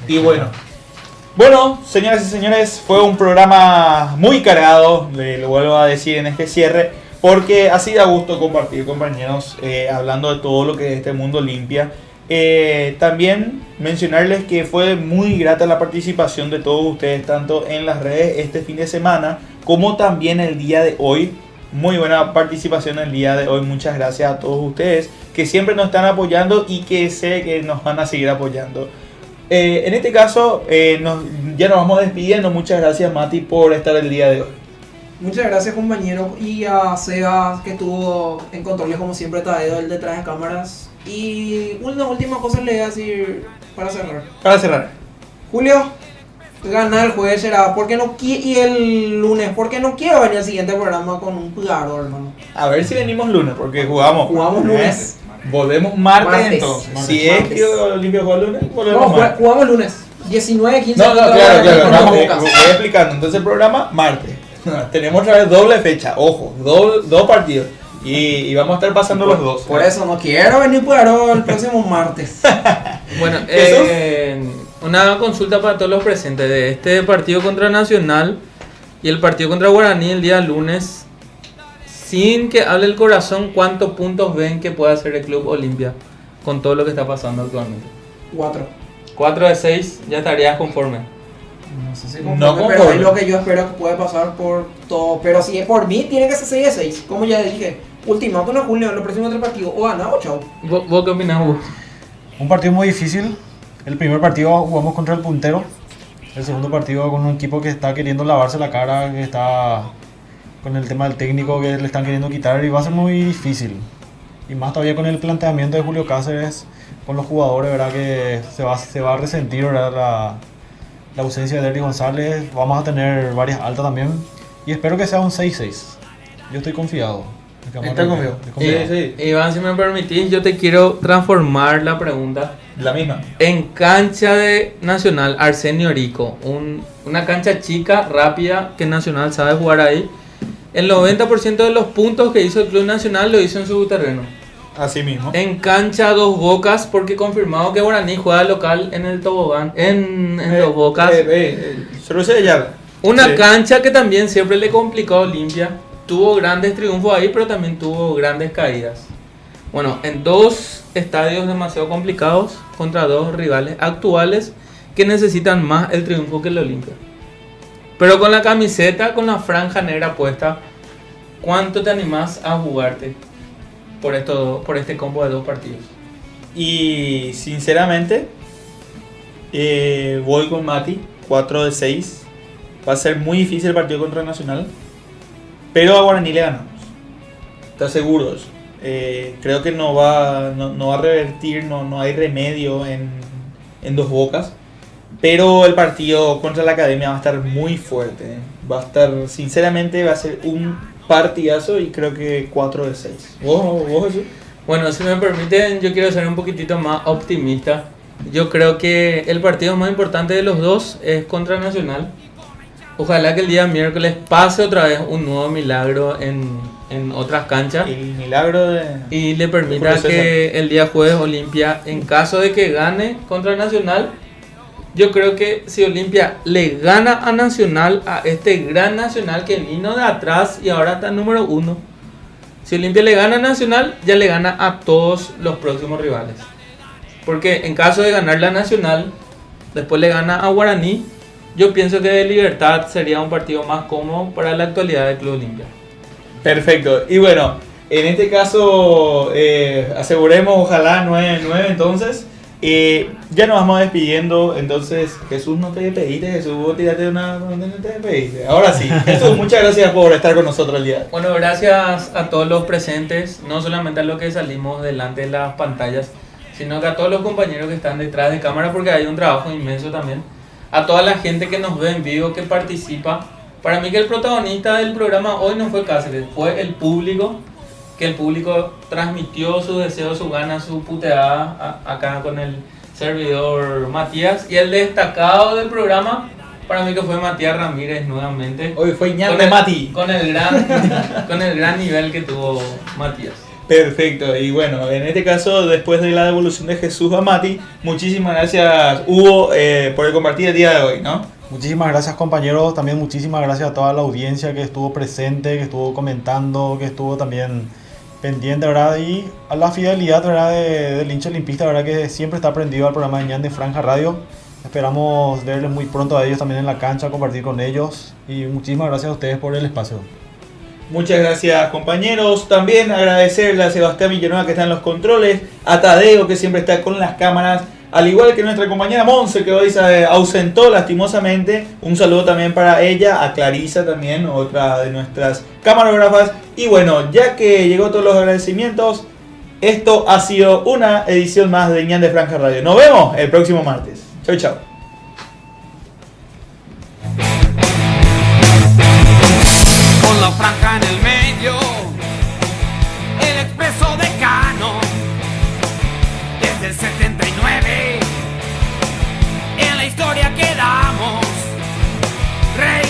Y bueno, señoras y señores, fue un programa muy cargado, lo vuelvo a decir en este cierre, porque así da gusto compartir, compañeros, hablando de todo lo que es este mundo Olimpia. También mencionarles que fue muy grata la participación de todos ustedes, tanto en las redes este fin de semana, como también el día de hoy. Muy buena participación el día de hoy, muchas gracias a todos ustedes, que siempre nos están apoyando y que sé que nos van a seguir apoyando. En este caso, ya nos vamos despidiendo. Muchas gracias, Mati, por estar el día de hoy. Muchas gracias, compañero, y a Seba, que estuvo en controles como siempre, Tadeo, el detrás de cámaras. Y una última cosa le voy a decir para cerrar. Julio, gana el jueves será, porque no y el lunes, porque no quiero venir al siguiente programa con un pugaro, hermano. A ver si venimos lunes, porque jugamos lunes. Volvemos martes entonces. Si es que Olimpia juega lunes, volvemos martes. Jugamos lunes. 19-15. No, claro. Voy explicando. Entonces el programa, martes. Tenemos otra vez doble fecha. Ojo, dos partidos. Y vamos a estar pasando los dos. Por eso no quiero venir pugaro el próximo martes. Bueno, una consulta para todos los presentes de este partido contra Nacional y el partido contra Guaraní el día lunes. Sin que hable el corazón, ¿cuántos puntos ven que puede hacer el Club Olimpia con todo lo que está pasando actualmente? 4 de 6, ya estarías conforme. No sé si conforme, pero es lo que yo espero que puede pasar por todo. Pero si es por mí, tiene que ser 6 de 6. Como ya dije, ultimato a Julio en los próximos 3 partidos. O gana o chao. ¿Vos qué opinás, Hugo? Un partido muy difícil. El primer partido jugamos contra el puntero. El segundo partido con un equipo que está queriendo lavarse la cara, que está con el tema del técnico que le están queriendo quitar y va a ser muy difícil. Y más todavía con el planteamiento de Julio Cáceres, con los jugadores, ¿verdad? Que se va a resentir, ¿verdad? La ausencia de Derry González. Vamos a tener varias altas también. Y espero que sea un 6-6. Yo estoy confiado. Está conmigo. Sí. Iván, si me permitís, yo te quiero transformar la pregunta. La misma. En cancha de Nacional, Arsenio Rico, una cancha chica, rápida, que Nacional sabe jugar ahí. El 90% de los puntos que hizo el Club Nacional lo hizo en su terreno. Así mismo. En cancha Dos Bocas, porque confirmado que Guaraní juega local en el tobogán, en Dos Bocas. Una cancha que también siempre le complicó a Olimpia. Tuvo grandes triunfos ahí, pero también tuvo grandes caídas. Bueno, en 2 estadios demasiado complicados contra 2 rivales actuales que necesitan más el triunfo que el Olimpia. Pero con la camiseta, con la franja negra puesta, ¿cuánto te animás a jugarte por este combo de 2 partidos? Y sinceramente, voy con Mati, 4 de 6. Va a ser muy difícil el partido contra el Nacional, pero a Guaraní le ganamos. ¿Estás seguros? Creo que no va a revertir, no hay remedio en Dos Bocas. Pero el partido contra la Academia va a estar muy fuerte. Sinceramente, va a ser un partidazo y creo que 4 de 6. ¿Vos Jesús? Bueno, si me permiten, yo quiero ser un poquitito más optimista. Yo creo que el partido más importante de los dos es contra Nacional. Ojalá que el día miércoles pase otra vez un nuevo milagro en otras canchas. El milagro y le permita que el día jueves Olimpia, en caso de que gane contra Nacional, yo creo que si Olimpia le gana a Nacional, a este gran Nacional que vino de atrás y ahora está número 1, si Olimpia le gana a Nacional, ya le gana a todos los próximos rivales. Porque en caso de ganar la Nacional, después le gana a Guaraní, yo pienso que de Libertad sería un partido más cómodo para la actualidad del Club Olimpia. Perfecto. Y bueno, en este caso, aseguremos, ojalá 9-9 entonces. Ya nos vamos despidiendo. Entonces, Jesús, no te despediste. Jesús, vos tiraste no te despediste. Ahora sí. Jesús, muchas gracias por estar con nosotros el día. Bueno, gracias a todos los presentes, no solamente a los que salimos delante de las pantallas, sino que a todos los compañeros que están detrás de cámara, porque hay un trabajo inmenso también. A toda la gente que nos ve en vivo, que participa. Para mí que el protagonista del programa hoy no fue Cáceres, fue el público. Que el público transmitió su deseo, su ganas, su puteada acá con el servidor Matías. Y el destacado del programa, para mí que fue Matías Ramírez nuevamente. Hoy fue ñate Mati. Con el gran nivel que tuvo Matías. Perfecto, y bueno, en este caso, después de la devolución de Jesús a Mati, muchísimas gracias Hugo por el compartir el día de hoy, ¿no? Muchísimas gracias, compañeros, también muchísimas gracias a toda la audiencia que estuvo presente, que estuvo comentando, que estuvo también pendiente, ¿verdad? Y a la fidelidad, ¿verdad? Del hincha olimpista, ¿verdad? Que siempre está prendido al programa de Ñan de Franja Radio. Esperamos verles muy pronto a ellos también en la cancha, compartir con ellos, y muchísimas gracias a ustedes por el espacio. Muchas gracias, compañeros. También agradecerle a Sebastián Villanueva, que está en los controles, a Tadeo, que siempre está con las cámaras, al igual que nuestra compañera Monse, que hoy se ausentó lastimosamente. Un saludo también para ella, a Clarisa también, otra de nuestras camarógrafas. Y bueno, ya que llegó todos los agradecimientos, esto ha sido una edición más de Ñan de Franja Radio. Nos vemos el próximo martes. Chau, chau.